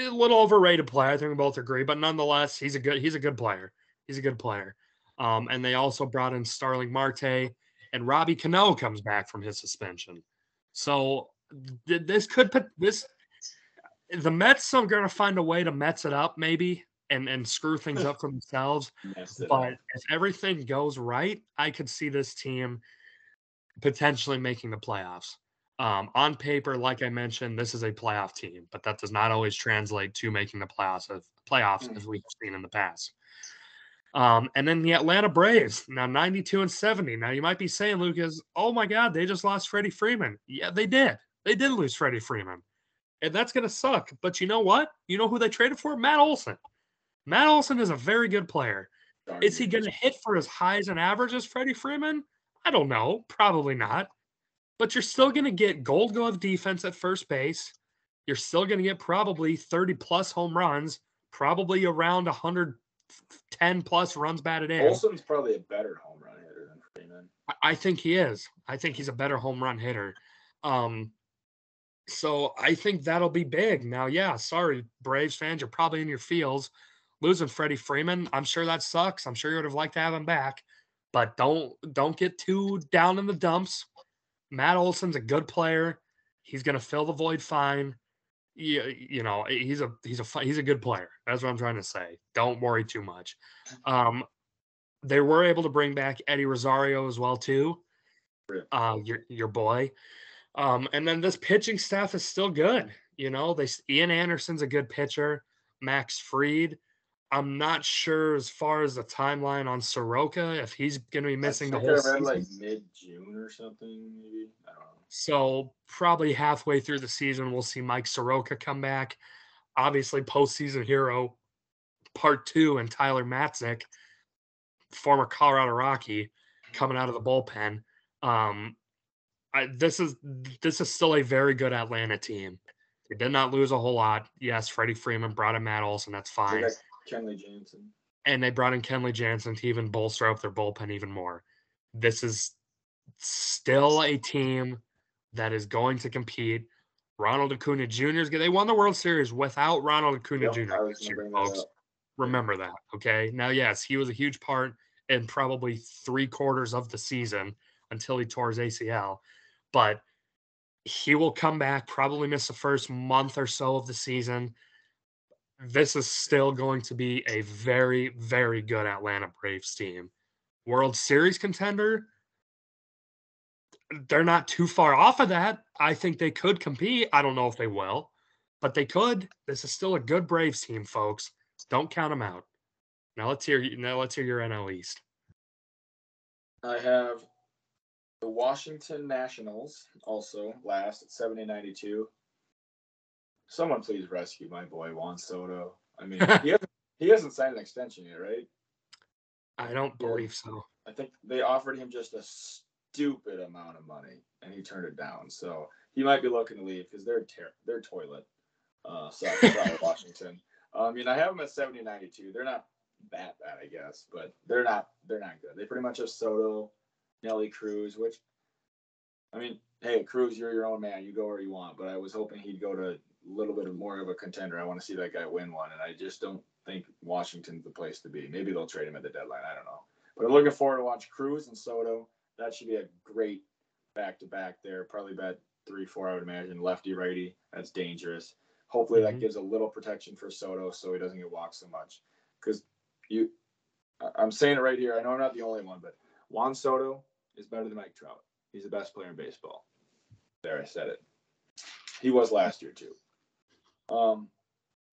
little overrated player. I think we both agree, but nonetheless, he's a good player. He's a good player. And they also brought in Starling Marte, and Robbie Cano comes back from his suspension. So the Mets are going to find a way to Mets it up maybe and screw things up for themselves. But if everything goes right, I could see this team potentially making the playoffs. On paper, like I mentioned, this is a playoff team, but that does not always translate to making the playoffs as we've seen in the past. And then the Atlanta Braves, now 92 and 70. Now you might be saying, Lucas, oh my God, they just lost Freddie Freeman. Yeah, they did. They did lose Freddie Freeman. And that's going to suck. But you know what? You know who they traded for? Matt Olson. Matt Olson is a very good player. Is he going to hit for as high as an average as Freddie Freeman? I don't know. Probably not. But you're still going to get Gold Glove defense at first base. You're still going to get probably 30-plus home runs, probably around 110-plus runs batted in. Olson's probably a better home run hitter than Freeman. I think he is. I think he's a better home run hitter. So I think that'll be big. Now, yeah, sorry, Braves fans, you're probably in your feels. Losing Freddie Freeman, I'm sure that sucks. I'm sure you would have liked to have him back, but don't get too down in the dumps. Matt Olson's a good player. He's going to fill the void fine. He's a good player. That's what I'm trying to say. Don't worry too much. Um, they were able to bring back Eddie Rosario as well too. Your boy. And then this pitching staff is still good. Ian Anderson's a good pitcher. Max Fried. I'm not sure as far as the timeline on Soroka if he's going to be I missing the think I whole read like season. mid-June or something, maybe. I don't know. So probably halfway through the season, we'll see Mike Soroka come back. Obviously, postseason hero part 2 and Tyler Matzik, former Colorado Rocky, coming out of the bullpen. Um, this is still a very good Atlanta team. They did not lose a whole lot. Yes, Freddie Freeman brought in Matt Olson. That's They fine. got Kenley Jansen. And they brought in Kenley Jansen to even bolster up their bullpen even more. This is still a team that is going to compete. Ronald Acuna Jr. They won the World Series without Ronald Acuna Yep, Jr. I was this going to year, bring that folks. up. Remember that, okay? Now, yes, he was a huge part in probably 3/4 of the season until he tore his ACL, but he will come back, probably miss the first month or so of the season. This is still going to be a very, very good Atlanta Braves team. World Series contender, they're not too far off of that. I think they could compete. I don't know if they will, but they could. This is still a good Braves team, folks. Don't count them out. Now let's hear your NL East. I have the Washington Nationals also last at 70-92. Someone please rescue my boy Juan Soto. I mean, he hasn't signed an extension yet, right? I don't believe so. I think they offered him just a stupid amount of money, and he turned it down. So he might be looking to leave because they're toilet. Sorry, Washington. I have them at 70-92. They're not that bad, I guess, but they're not good. They pretty much have Soto, Nelly Cruz, which hey, Cruz, you're your own man. You go where you want. But I was hoping he'd go to a little bit more of a contender. I want to see that guy win one, and I just don't think Washington's the place to be. Maybe they'll trade him at the deadline. I don't know. But I'm looking forward to watch Cruz and Soto. That should be a great back-to-back there. Probably bet 3-4, I would imagine. Lefty, righty. That's dangerous. Hopefully that gives a little protection for Soto so he doesn't get walked so much. Because I'm saying it right here. I know I'm not the only one, but Juan Soto is better than Mike Trout. He's the best player in baseball. There, I said it. He was last year, too.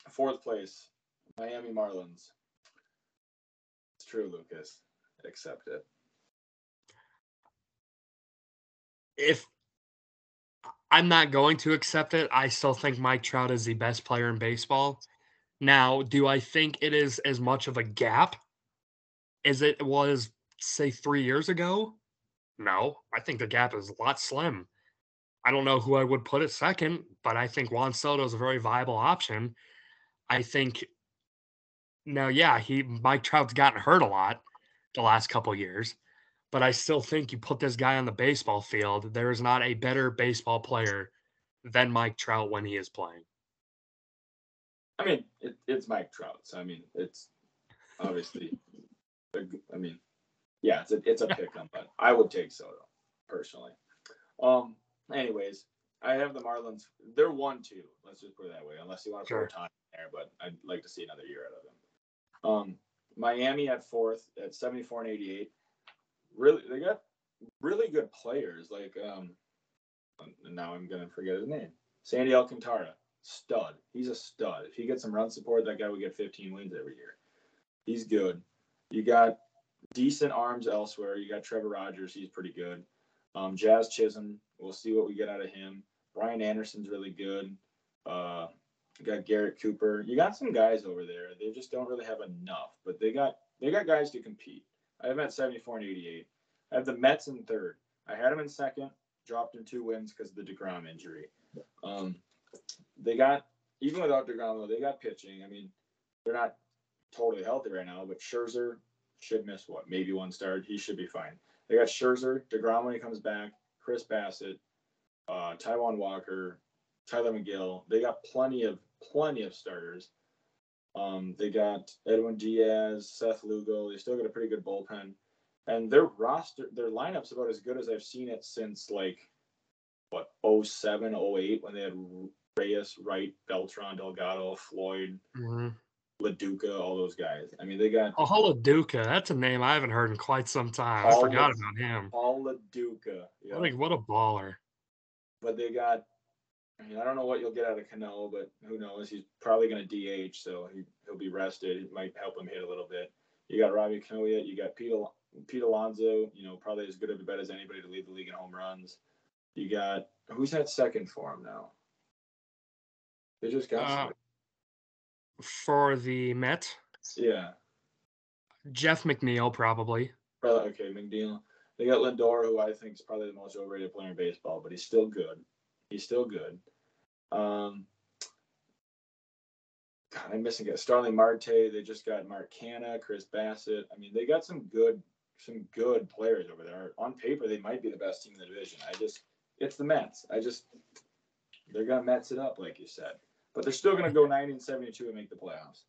Fourth place, Miami Marlins. It's true, Lucas. Accept it. If I'm not going to accept it, I still think Mike Trout is the best player in baseball. Now, do I think it is as much of a gap as it was, say, 3 years ago? No, I think the gap is a lot slim. I don't know who I would put at second, but I think Juan Soto is a very viable option. I think now, yeah, Mike Trout's gotten hurt a lot the last couple years, but I still think you put this guy on the baseball field, there is not a better baseball player than Mike Trout when he is playing. It's Mike Trout. So, it's obviously, yeah, it's a pick 'em, but I would take Soto personally. Anyways, I have the Marlins. They're 1-2. Let's just put it that way. Unless you want to throw time in there, but I'd like to see another year out of them. Miami at fourth at 74-88. Really, they got really good players. Like, now I'm gonna forget his name. Sandy Alcantara, stud. He's a stud. If he gets some run support, that guy would get 15 wins every year. He's good. You got decent arms elsewhere. You got Trevor Rogers. He's pretty good. Jazz Chisholm. We'll see what we get out of him. Brian Anderson's really good. You got Garrett Cooper. You got some guys over there. They just don't really have enough, but they got guys to compete. I have them at 74-88. I have the Mets in third. I had them in second. Dropped in 2 wins because of the DeGrom injury. They got, even without DeGrom, though, they got pitching. They're not totally healthy right now, but Scherzer should miss maybe 1 start. He should be fine. They got Scherzer, DeGrom when he comes back, Chris Bassett, Taijuan Walker, Tyler McGill. They got plenty of starters. They got Edwin Diaz, Seth Lugo. They still got a pretty good bullpen. And their lineup's about as good as I've seen it since, like, 07, 08, when they had Reyes, Wright, Beltran, Delgado, Floyd, LaDuca, all those guys. I mean, they got... Oh, LaDuca. That's a name I haven't heard in quite some time. I forgot about him. Paul LaDuca. Yeah. What a baller. But they got... I mean, I don't know what you'll get out of Cano, but who knows? He's probably going to DH, so he'll be rested. It might help him hit a little bit. You got Robbie Canoia. You got Pete Alonso, probably as good of a bet as anybody to lead the league in home runs. You got... Who's at second for him now? They just got for the Mets? Yeah. Jeff McNeil, probably. Okay, McNeil. They got Lindor, who I think is probably the most overrated player in baseball, but he's still good. God, I'm missing it. Starling Marte. They just got Mark Canha, Chris Bassett. I mean, they got some good players over there. On paper, they might be the best team in the division. It's the Mets. They're gonna Mets it up, like you said, but they're still gonna go 90-72 and make the playoffs.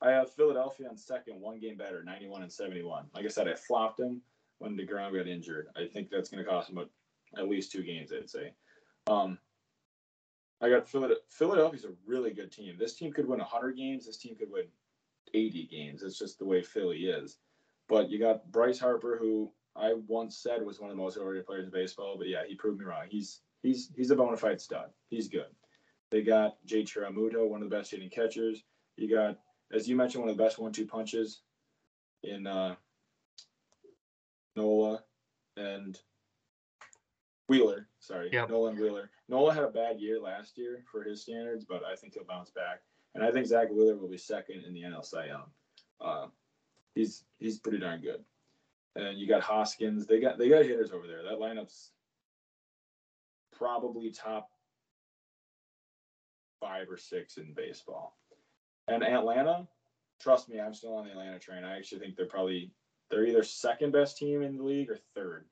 I have Philadelphia on second, one game better, 91-71. Like I said, I flopped them when DeGrom got injured. I think that's gonna cost them at least 2 games, I'd say. I got Philadelphia's a really good team. This team could win 100 games. This team could win 80 games. It's just the way Philly is. But you got Bryce Harper, who I once said was one of the most overrated players in baseball. But yeah, he proved me wrong. He's a bona fide stud. He's good. They got Jay Chiramuto, one of the best hitting catchers. You got, as you mentioned, one of the best 1-2 punches in Nola and Wheeler. Sorry, yep. Nola and Wheeler. Nola had a bad year last year for his standards, but I think he'll bounce back. And I think Zach Wheeler will be second in the NL Cy Young. He's pretty darn good. And you got Hoskins. They got hitters over there. That lineup's probably top 5 or 6 in baseball. And Atlanta, trust me, I'm still on the Atlanta train. I actually think they're either second best team in the league or third.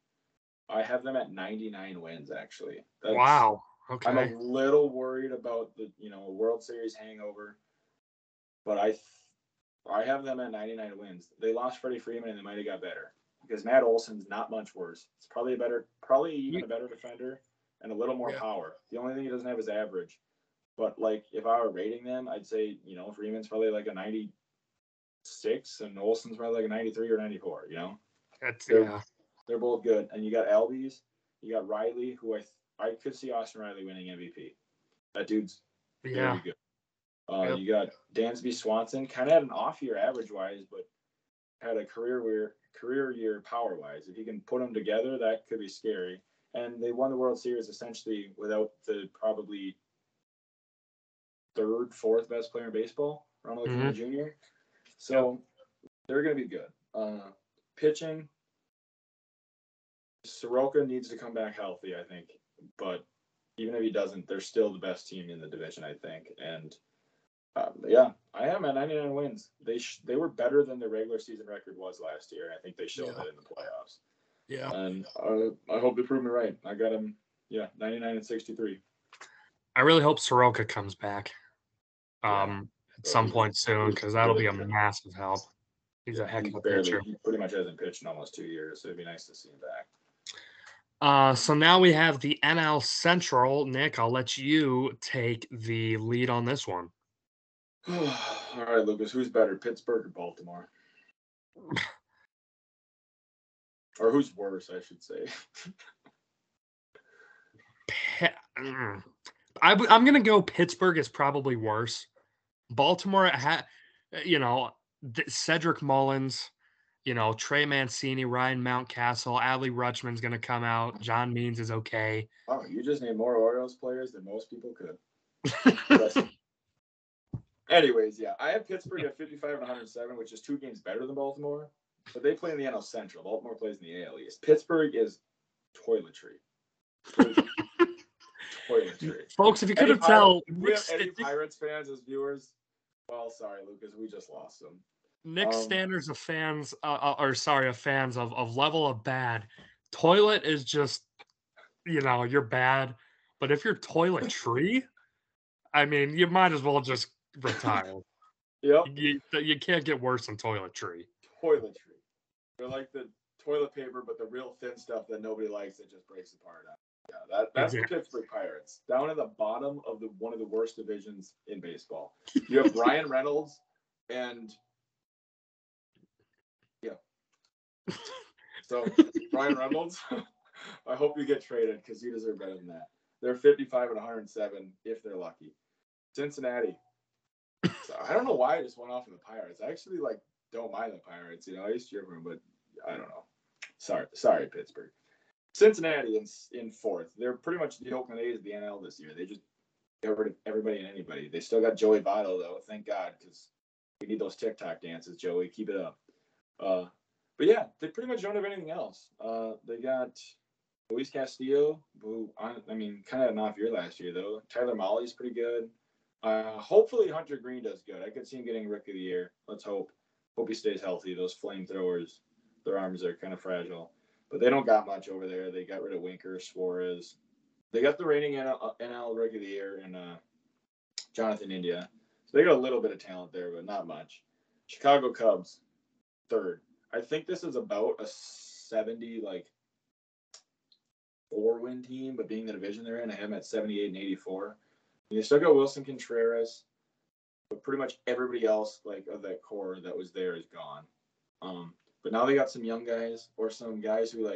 I have them at 99 wins, actually. Wow. Okay. I'm a little worried about the World Series hangover, but I have them at 99 wins. They lost Freddie Freeman, and they might have got better because Matt Olson's not much worse. It's probably even a better defender and a little more power. The only thing he doesn't have is average. But like, if I were rating them, I'd say Freeman's probably like a 96, and Olson's probably like a 93 or 94. They're both good. And you got Albies, you got Riley, who I could see Austin Riley winning MVP. That dude's very good. You got Dansby Swanson, kind of had an off year average wise, but had a career year power wise. If you can put them together, that could be scary. And they won the World Series essentially without the probably 3rd, 4th best player in baseball, Ronald Acuna Jr. So they're going to be good. Pitching, Soroka needs to come back healthy, I think. But even if he doesn't, they're still the best team in the division, I think. And I have them at 99 wins. They were better than their regular season record was last year. I think they showed that in the playoffs. Yeah. And I hope they prove me right. I got them, 99-63. I really hope Soroka comes back at some point soon, because that'll be a massive help. He's a heck of a pitcher. He pretty much hasn't pitched in almost 2 years, so it'd be nice to see him back. So now we have the NL Central. Nick, I'll let you take the lead on this one. All right, Lucas, who's better, Pittsburgh or Baltimore? Or who's worse, I should say. I'm going to go Pittsburgh is probably worse. Baltimore, Cedric Mullins, Trey Mancini, Ryan Mountcastle, Adley Rutschman's going to come out. John Means is okay. Oh, you just named more Orioles players than most people could. Anyways, I have Pittsburgh at 55-107, which is 2 games better than Baltimore. But they play in the NL Central. Baltimore plays in the AL East. Pittsburgh is toiletry. Toiletry. Folks, if you couldn't tell, we have any Pirates fans as viewers. Well, sorry, Lucas, we just lost them. Nick's standards of fans, of fans of level of bad. Toilet is just, you're bad. But if you're toiletry, I mean, you might as well just retire. Yep. You can't get worse than toiletry. Toiletry. They're like the toilet paper, but the real thin stuff that nobody likes that just breaks apart. Yeah, that's the Pittsburgh Pirates. Down in the bottom of one of the worst divisions in baseball. You have Ryan Reynolds and so Ryan Reynolds, I hope you get traded because you deserve better than that. They're 55 and 107 if they're lucky. Cincinnati. So I don't know why I just went off of the Pirates. I actually don't mind the Pirates. I used to cheer for them, but I don't know. Sorry, Pittsburgh. Cincinnati in fourth. They're pretty much the Oakland A's of the NL this year. They just got rid of everybody and anybody. They still got Joey Votto though. Thank God, because we need those TikTok dances, Joey. Keep it up. But yeah, they pretty much don't have anything else. They got Luis Castillo, who kind of an off year last year though. Tyler Mahle's pretty good. Hopefully Hunter Green does good. I could see him getting Rookie of the Year. Let's hope. Hope he stays healthy. Those flamethrowers, their arms are kind of fragile. But they don't got much over there. They got rid of Winker, Suarez. They got the reigning NL Rookie of the Year in Jonathan India. So they got a little bit of talent there, but not much. Chicago Cubs, third. I think this is about a 70 4-win team, but being the division they're in, I have them at 78 and 84. And you still got Wilson Contreras, but pretty much everybody else of that core that was there is gone. But now they got some young guys or some guys who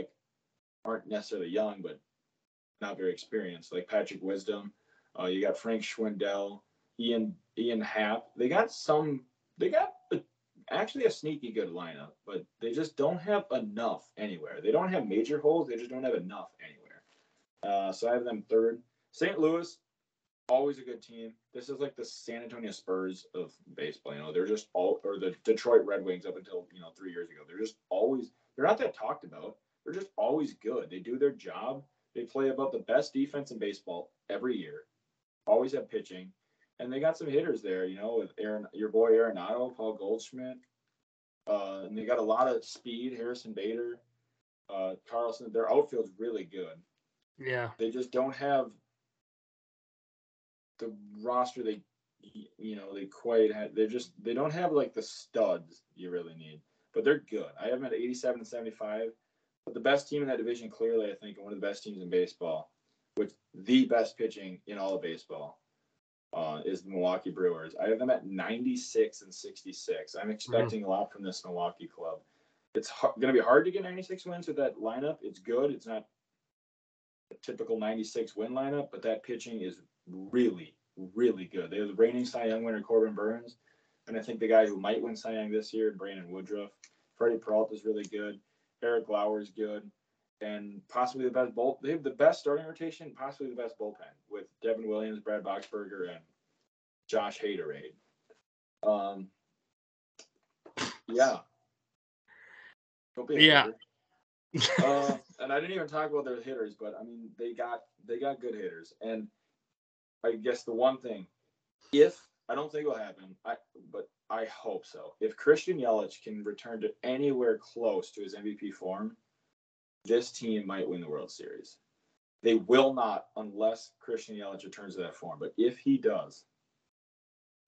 aren't necessarily young, but not very experienced, like Patrick Wisdom. You got Frank Schwindel, Ian Happ. They got actually a sneaky good lineup, but they just don't have enough anywhere. They don't have major holes. They just don't have enough anywhere. So I have them third. St. Louis, always a good team. This is like the San Antonio Spurs of baseball. They're just or the Detroit Red Wings up until 3 years ago. They're not that talked about. They're just always good. They do their job. They play about the best defense in baseball every year. Always have pitching. And they got some hitters there, with your boy Arenado, Paul Goldschmidt. And they got a lot of speed, Harrison Bader, Carlson. Their outfield's really good. Yeah. They just don't have the roster they quite had. They don't have the studs you really need. But they're good. I have them at 87 and 75. But the best team in that division, clearly, I think, and one of the best teams in baseball, with the best pitching in all of baseball, is the Milwaukee Brewers. I have them at 96 and 66. I'm expecting a lot from this Milwaukee club. It's going to be hard to get 96 wins with that lineup. It's good. It's not a typical 96 win lineup, but that pitching is really, really good. They have the reigning Cy Young winner Corbin Burns, and I think the guy who might win Cy Young this year, Brandon Woodruff. Freddie Peralta is really good. Eric Lauer is good. And possibly the best they have the best starting rotation, possibly the best bullpen with Devin Williams, Brad Boxberger, and Josh Haderade. Yeah. Don't be a hater. And I didn't even talk about their hitters, but they got good hitters. And I guess the one thing, I don't think it'll happen, but I hope so. If Christian Yelich can return to anywhere close to his MVP form, this team might win the World Series. They will not unless Christian Yelich returns to that form. But if he does,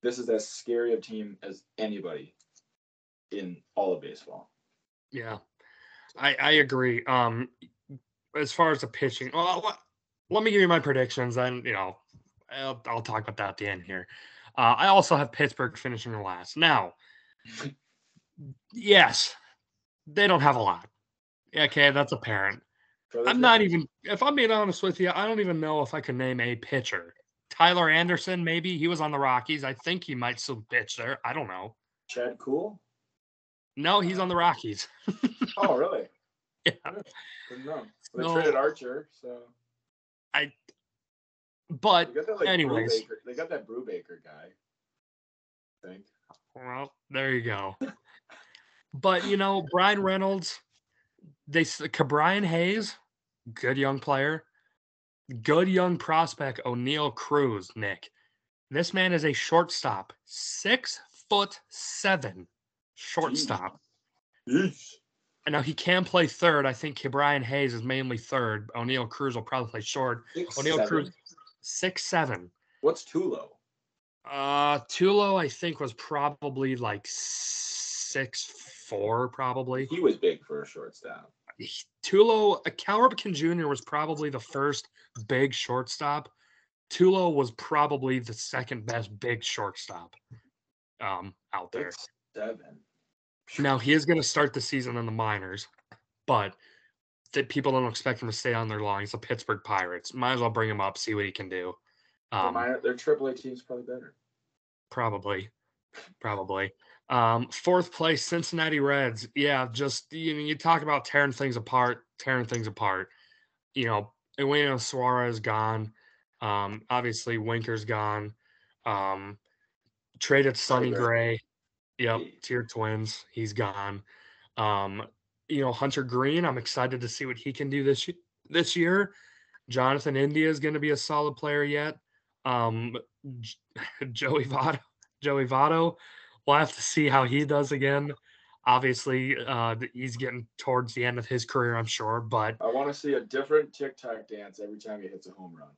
this is as scary a team as anybody in all of baseball. Yeah, I agree. As far as the pitching, let me give you my predictions, and I'll talk about that at the end here. I also have Pittsburgh finishing last. Now, yes, they don't have a lot. Okay, that's apparent. If I'm being honest with you, I don't even know if I could name a pitcher. Tyler Anderson, maybe. He was on the Rockies. I think he might still pitch there. I don't know. Chad Cool? No, he's on the Rockies. Oh, really? Yeah. Didn't know. They traded Archer, so. But they got anyways. They got that Brubaker guy, I think. Well, there you go. But, Brian Reynolds, Brian Hayes, good young player. Good young prospect, O'Neal Cruz, Nick. This man is a shortstop. 6'7" shortstop. Jeez. And now he can play third. I think Brian Hayes is mainly third. O'Neal Cruz will probably play short. O'Neal Cruz, 6'7". What's too low? Tulo, I think, was probably like 6'4", probably. He was big for a shortstop. Tulo, Cal Ripken Jr. was probably the first big shortstop. Tulo was probably the second best big shortstop out there. 6'7". Now he is going to start the season in the minors, but people don't expect him to stay on their line. He's the Pittsburgh Pirates. Might as well bring him up, see what he can do. Their AAA team's probably better. Probably. Fourth place, Cincinnati Reds. Yeah, just you talk about tearing things apart. You know, Eugenio Suarez gone. Obviously Winker's gone. Traded Sonny Gray. Yep, tier twins. He's gone. Hunter Green. I'm excited to see what he can do this year. Jonathan India is going to be a solid player yet. Joey Votto. We'll have to see how he does again. Obviously, he's getting towards the end of his career, I'm sure. But I want to see a different TikTok dance every time he hits a home run.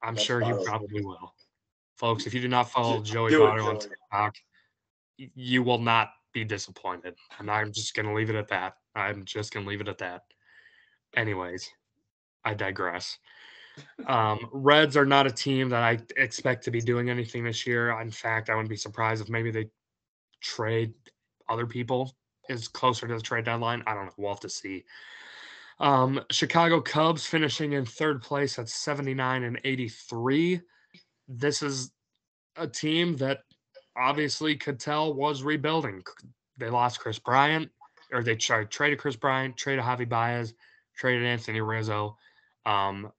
I'm sure he probably will. Folks, if you do not follow Joey Votto on TikTok, you will not be disappointed. I'm just going to leave it at that. Anyways, I digress. Reds are not a team that I expect to be doing anything this year. In fact, I wouldn't be surprised if maybe they trade other people is closer to the trade deadline. I don't know. We'll have to see. Chicago Cubs finishing in third place at 79 and 83. This is a team that obviously could tell was rebuilding. They lost Chris Bryant, or they traded Chris Bryant, traded Javi Baez, traded Anthony Rizzo.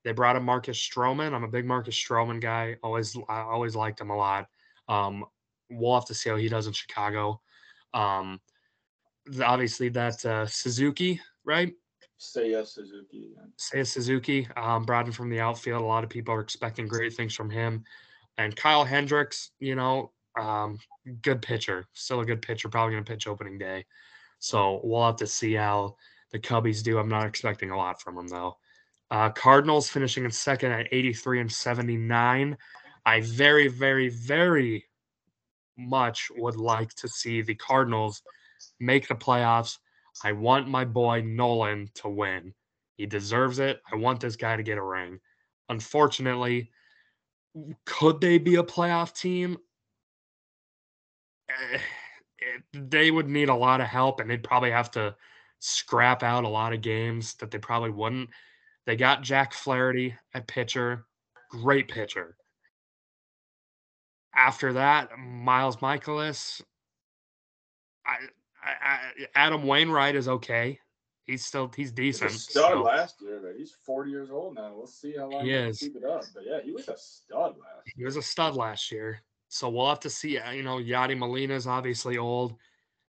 They brought in Marcus Stroman. I'm a big Marcus Stroman guy. I always liked him a lot. We'll have to see how he does in Chicago. Obviously that's Suzuki, right? Seiya Suzuki. Seiya Suzuki. Brought in from the outfield. A lot of people are expecting great things from him. And Kyle Hendricks, good pitcher. Still a good pitcher. Probably going to pitch opening day. So we'll have to see how the Cubbies do. I'm not expecting a lot from them, though. Cardinals finishing in second at 83 and 79. I very, very, very much would like to see the Cardinals make the playoffs. I want my boy Nolan to win. He deserves it. I want this guy to get a ring. Unfortunately, could they be a playoff team? They would need a lot of help, and they'd probably have to scrap out a lot of games that they probably wouldn't. They got Jack Flaherty at pitcher. Great pitcher. After that, Miles Michaelis. Adam Wainwright is okay. He's decent. He was a stud last year, but he's 40 years old now. We'll see how long he can keep it up. But yeah, he was a stud last year. He was a stud last year. So we'll have to see. Yadi Molina is obviously old.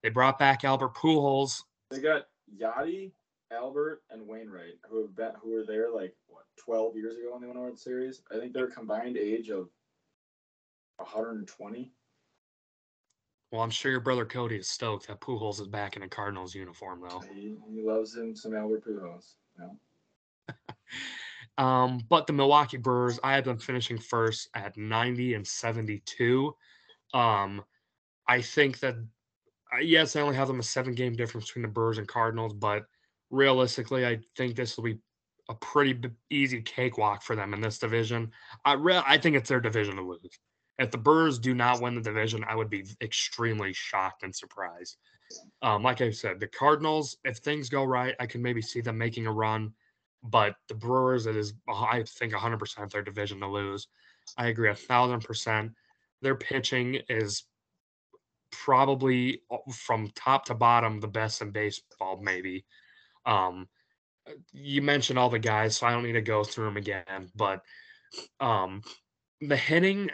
They brought back Albert Pujols. They got Yadi, Albert, and Wainwright, who were there 12 years ago when they went to the World Series. I think their combined age of 120. Well, I'm sure your brother Cody is stoked that Pujols is back in a Cardinals uniform, though. He loves him some Albert Pujols. Yeah. But the Milwaukee Brewers, I had them finishing first at 90 and 72. I think that, yes, I only have them a 7-game difference between the Brewers and Cardinals, but realistically, I think this will be a pretty easy cakewalk for them in this division. I think it's their division to lose. If the Brewers do not win the division, I would be extremely shocked and surprised. Like I said, the Cardinals, if things go right, I can maybe see them making a run. But the Brewers, it is, I think, 100% their division to lose. I agree 1,000%. Their pitching is probably from top to bottom the best in baseball, maybe. You mentioned all the guys, so I don't need to go through them again. But the hitting,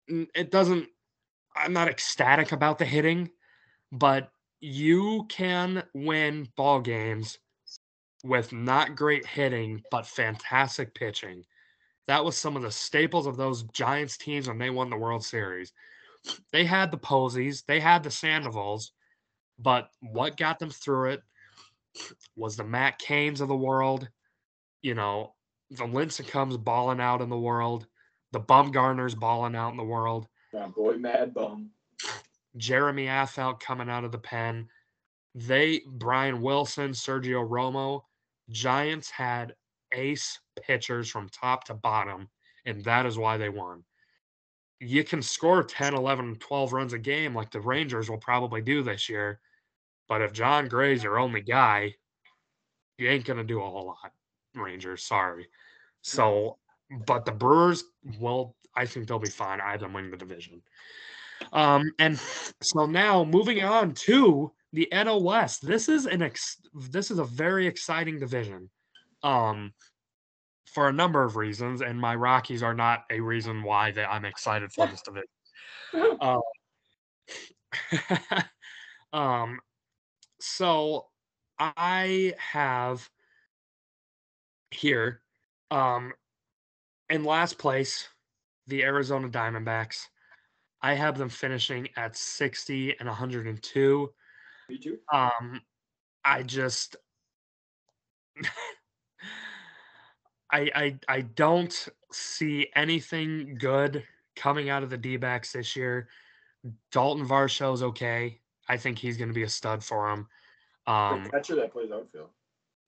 it doesn't – I'm not ecstatic about the hitting, but you can win ball games with not great hitting, but fantastic pitching. That was some of the staples of those Giants teams when they won the World Series. They had the Posies, they had the Sandovals, but what got them through it was the Matt Cains of the world, the Lincecums balling out in the world, The Bumgarner's balling out in the world. My boy Mad Bum. Jeremy Affeldt coming out of the pen. Brian Wilson, Sergio Romo. Giants had ace pitchers from top to bottom, and that is why they won. You can score 10, 11, 12 runs a game like the Rangers will probably do this year, but if John Gray's your only guy, you ain't going to do a whole lot, Rangers. Sorry. So, but the Brewers I think they'll be fine. I have them winning the division. And so now moving on to the NL West. This is a very exciting division. For a number of reasons, and my Rockies are not a reason why I'm excited for this division. So I have here, in last place, the Arizona Diamondbacks. I have them finishing at 60 and 102. Me too. I just I don't see anything good coming out of the D-backs this year. Dalton Varsho's okay. I think he's going to be a stud for him. The catcher that plays outfield.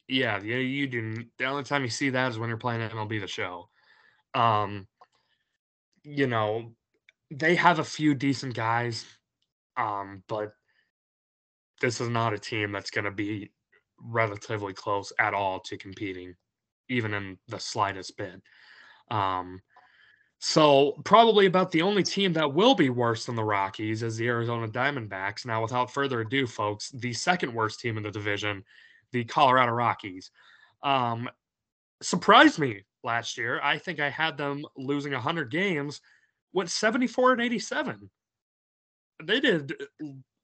Yeah, you do. The only time you see that is when you're playing MLB The Show. They have a few decent guys, but this is not a team that's going to be relatively close at all to competing, even in the slightest bit. So probably about the only team that will be worse than the Rockies is the Arizona Diamondbacks. Now, without further ado, folks, the second worst team in the division, the Colorado Rockies, surprised me last year. I think I had them losing 100 games, went 74 and 87. They did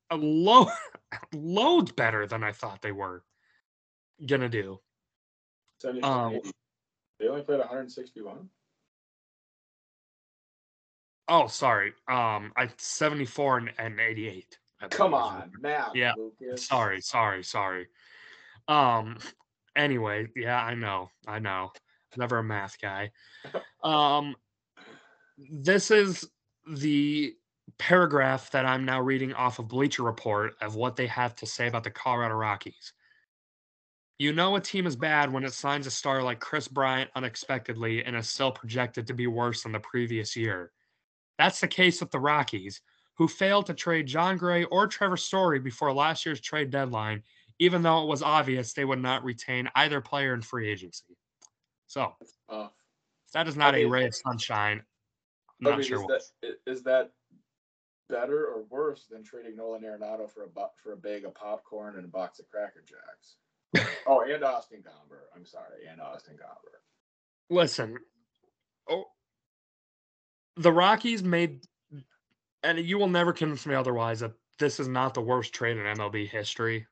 a loads better than I thought they were gonna do. 74 and 80. They only played 161. Oh, sorry. I 74 and 88. Come on, math. Yeah. Lucas. Sorry. Anyway, yeah, I know. Never a math guy. This is the paragraph that I'm now reading off of Bleacher Report of what they have to say about the Colorado Rockies. You know a team is bad when it signs a star like Chris Bryant unexpectedly and is still projected to be worse than the previous year. That's the case with the Rockies, who failed to trade John Gray or Trevor Story before last year's trade deadline, even though it was obvious they would not retain either player in free agency. So, that is not a ray of sunshine. I'm not sure is that better or worse than trading Nolan Arenado for a bag of popcorn and a box of Cracker Jacks? Oh, and Austin Gomber. I'm sorry, and Austin Gomber. Listen, the Rockies made, and you will never convince me otherwise, that this is not the worst trade in MLB history.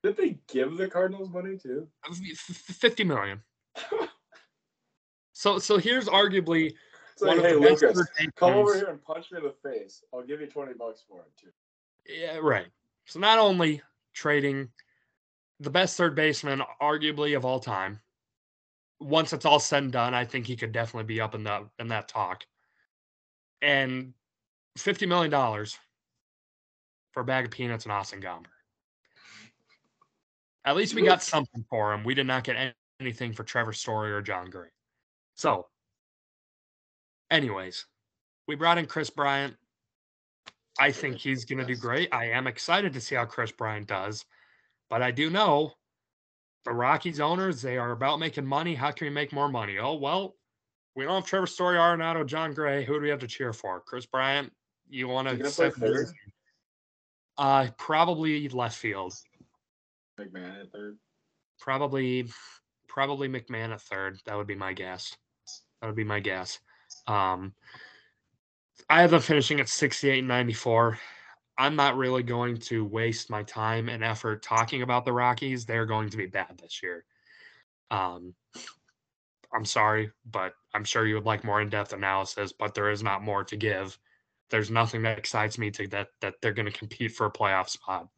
Did they give the Cardinals money too? $50 million. So here's arguably one of the best. Lucas, come over here and punch me in the face. I'll give you $20 for it too. Yeah, right. So not only trading the best third baseman, arguably of all time, once it's all said and done, I think he could definitely be up in that talk. And $50 million for a bag of peanuts and Austin Gomber. At least we got something for him. We did not get anything for Trevor Story or John Gray. So, anyways, we brought in Chris Bryant. I think he's going to do great. I am excited to see how Chris Bryant does. But I do know the Rockies owners, they are about making money. How can we make more money? Oh, well, we don't have Trevor Story, Arenado, John Gray. Who do we have to cheer for? Chris Bryant, you want to play third? Probably left field. McMahon at third? Probably McMahon at third. That would be my guess. I have them finishing at 68 and 94. I'm not really going to waste my time and effort talking about the Rockies. They're going to be bad this year. I'm sorry, but I'm sure you would like more in-depth analysis, but there is not more to give. There's nothing that excites me that they're going to compete for a playoff spot.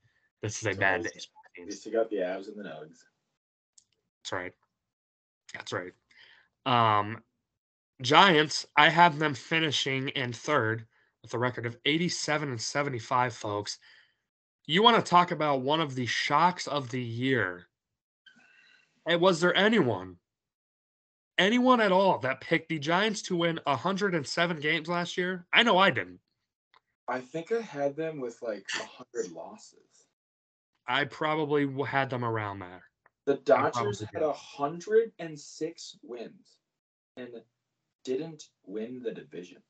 This is a bad day. At least you got the Avs and the Nugs. That's right. Giants, I have them finishing in third with a record of 87-75, folks. You want to talk about one of the shocks of the year? And was there anyone at all that picked the Giants to win 107 games last year? I know I didn't. I think I had them with like 100 losses. I probably had them around there. The I Dodgers probably had did. 106 wins and didn't win the division.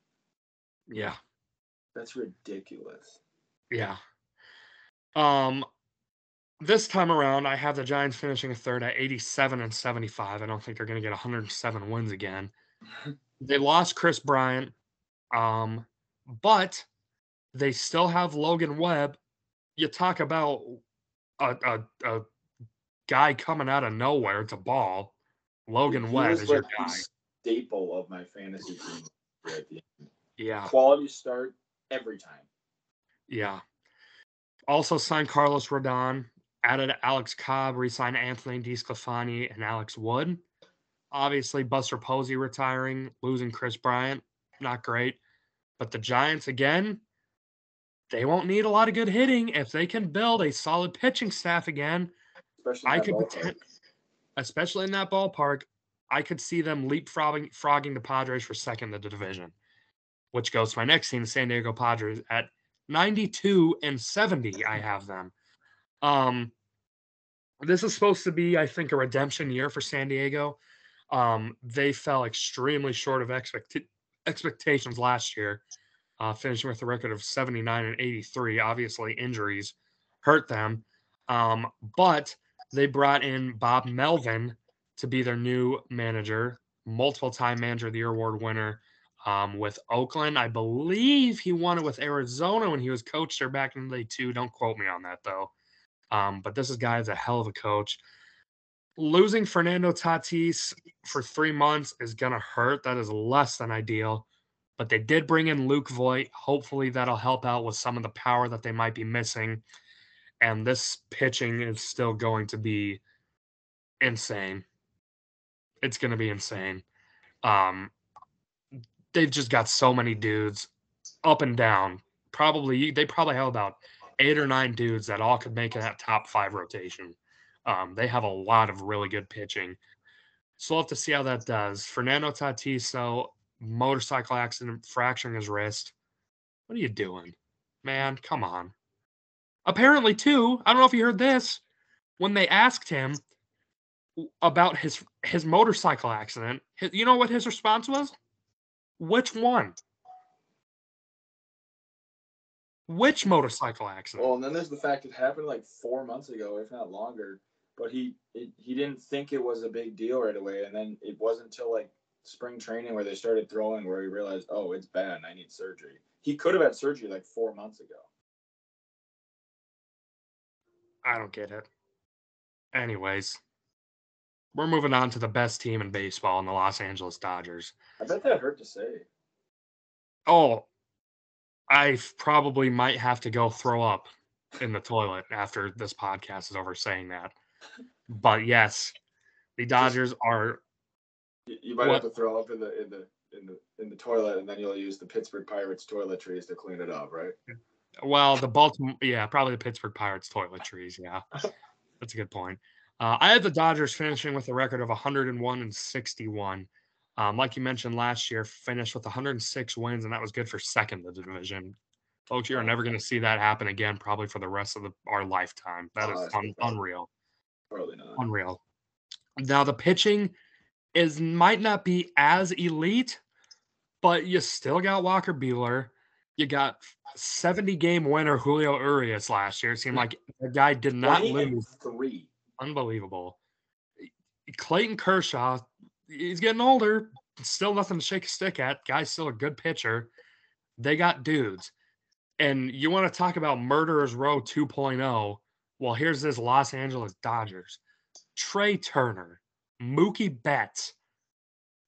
Yeah. That's ridiculous. Yeah. This time around, I have the Giants finishing third at 87-75. I don't think they're going to get 107 wins again. They lost Chris Bryant, but they still have Logan Webb. You talk about a guy coming out of nowhere to ball. Logan He Webb was is your like guy. the staple of my fantasy team at the end. Yeah. Quality start every time. Yeah. Also signed Carlos Rodon, added Alex Cobb, re-signed Anthony DeSclafani and Alex Wood. Obviously, Buster Posey retiring, losing Chris Bryant, not great. But the Giants, again, they won't need a lot of good hitting if they can build a solid pitching staff again. Especially in that ballpark, I could see them leapfrogging the Padres for second in the division, which goes to my next team, the San Diego Padres, at 92-70. I have them. This is supposed to be, I think, a redemption year for San Diego. They fell extremely short of expectations last year, finishing with a record of 79-83. Obviously, injuries hurt them, but they brought in Bob Melvin to be their new manager, multiple-time Manager of the Year award winner with Oakland. I believe he won it with Arizona when he was coach there back in the day too. Don't quote me on that though. But this guy is a hell of a coach. Losing Fernando Tatis for 3 months is going to hurt. That is less than ideal. But they did bring in Luke Voit. Hopefully that'll help out with some of the power that they might be missing. And this pitching is still going to be insane. It's going to be insane. They've just got so many dudes up and down. They probably have about 8 or 9 dudes that all could make that top 5 rotation. They have a lot of really good pitching. So we'll have to see how that does. Fernando Tatis, though, motorcycle accident, fracturing his wrist. What are you doing? Man, come on. Apparently, too, I don't know if you heard this, when they asked him about his motorcycle accident, you know what his response was? Which one? Which motorcycle accident? Well, and then there's the fact it happened like 4 months ago, if not longer. But he didn't think it was a big deal right away, and then it wasn't until like spring training where they started throwing where he realized, oh, it's bad, and I need surgery. He could have had surgery like 4 months ago. I don't get it. Anyways, we're moving on to the best team in baseball in the Los Angeles Dodgers. I bet that hurt to say. Oh, I probably might have to go throw up in the toilet after this podcast is over saying that. But yes, the Dodgers are. You might have to throw up in the toilet, and then you'll use the Pittsburgh Pirates toiletries to clean it up, right? Well, probably the Pittsburgh Pirates toiletries. Yeah, that's a good point. I had the Dodgers finishing with a record of 101-61. Like you mentioned last year, finished with 106 wins, and that was good for second in the division. Folks, you're never going to see that happen again, probably for the rest of our lifetime. That is unreal. Probably not. Unreal. Now, the pitching might not be as elite, but you still got Walker Buehler. You got 70-game winner Julio Urias last year. It seemed like the guy did not lose. 3. Unbelievable. Clayton Kershaw, he's getting older. Still nothing to shake a stick at. Guy's still a good pitcher. They got dudes. And you want to talk about Murderers Row 2.0. Well, here's this Los Angeles Dodgers. Trey Turner, Mookie Betts.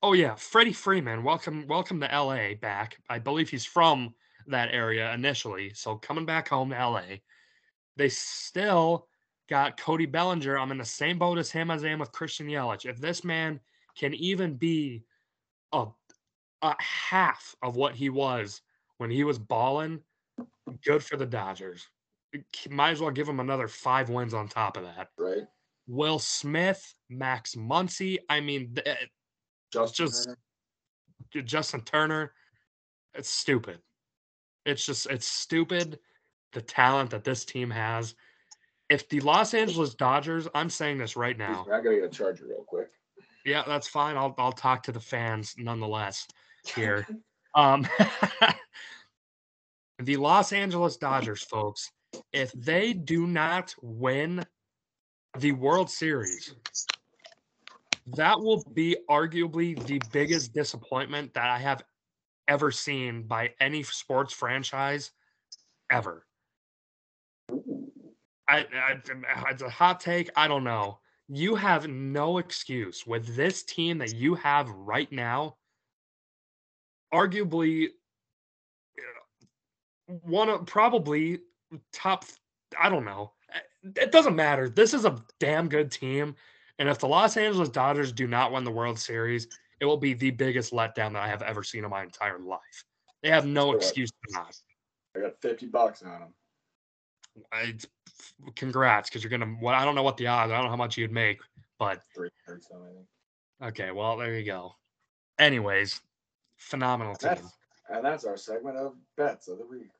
Oh, yeah, Freddie Freeman. Welcome to L.A. back. I believe he's from that area initially. So coming back home to L.A. They still got Cody Bellinger. I'm in the same boat as him as I am with Christian Yelich. If this man can even be a half of what he was when he was balling, good for the Dodgers. Might as well give him another 5 wins on top of that. Right. Will Smith, Max Muncy, I mean, Justin just Turner. Justin Turner, it's stupid. It's stupid, the talent that this team has. If the Los Angeles Dodgers, I'm saying this right now. I gotta get a charger real quick. Yeah, that's fine. I'll talk to the fans nonetheless here. Um, the Los Angeles Dodgers, folks, if they do not win the World Series, that will be arguably the biggest disappointment that I have ever seen by any sports franchise ever. It's a hot take. I don't know. You have no excuse with this team that you have right now. Arguably, one of probably top. I don't know. It doesn't matter. This is a damn good team, and if the Los Angeles Dodgers do not win the World Series, it will be the biggest letdown that I have ever seen in my entire life. They have no excuse to not. I got $50 on them. Congrats, because you're gonna. Well, I don't know what the odds. I don't know how much you'd make, but 300 something, I think. Okay, well there you go. Anyways, phenomenal team. And that's our segment of Bets of the Week.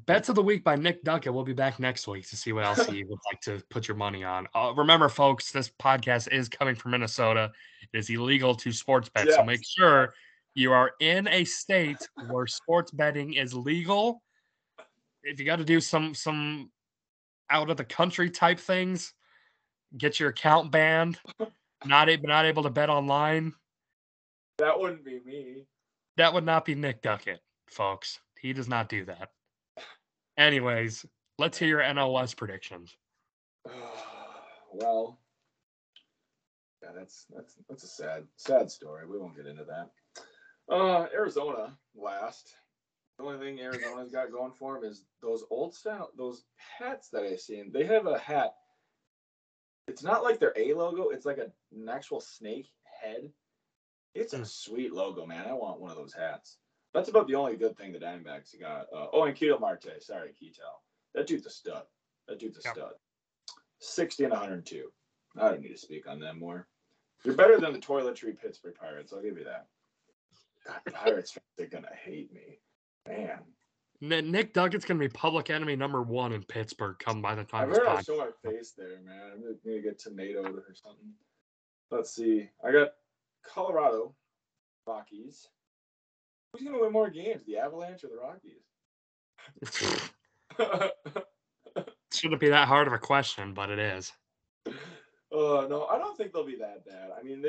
Bets of the Week by Nick Duckett. We'll be back next week to see what else he would like to put your money on. Remember, folks, this podcast is coming from Minnesota. It is illegal to sports bet, so make sure you are in a state where sports betting is legal. If you got to do some out of the country type things, get your account banned. Not able to bet online. That wouldn't be me. That would not be Nick Duckett, folks. He does not do that. Anyways, let's hear your NLS predictions. Well, yeah, that's a sad story. We won't get into that. Arizona last. The only thing Arizona's got going for them is those those hats that I've seen. They have a hat. It's not like their A logo. It's like an actual snake head. It's a sweet logo, man. I want one of those hats. That's about the only good thing the Diamondbacks got. And Ketel Marte. Sorry, Ketel. That dude's a stud. Stud. 60 and 102. I don't need to speak on them more. You're better than the toiletry Pittsburgh Pirates. I'll give you that. God, the Pirates, they're going to hate me. Man. Nick Duckett's going to be public enemy number 1 in Pittsburgh come by the time I better show my face there, man. I'm going to get tomatoed or something. Let's see. I got Colorado Rockies. Who's going to win more games, the Avalanche or the Rockies? Shouldn't be that hard of a question, but it is. No, I don't think they'll be that bad. I mean,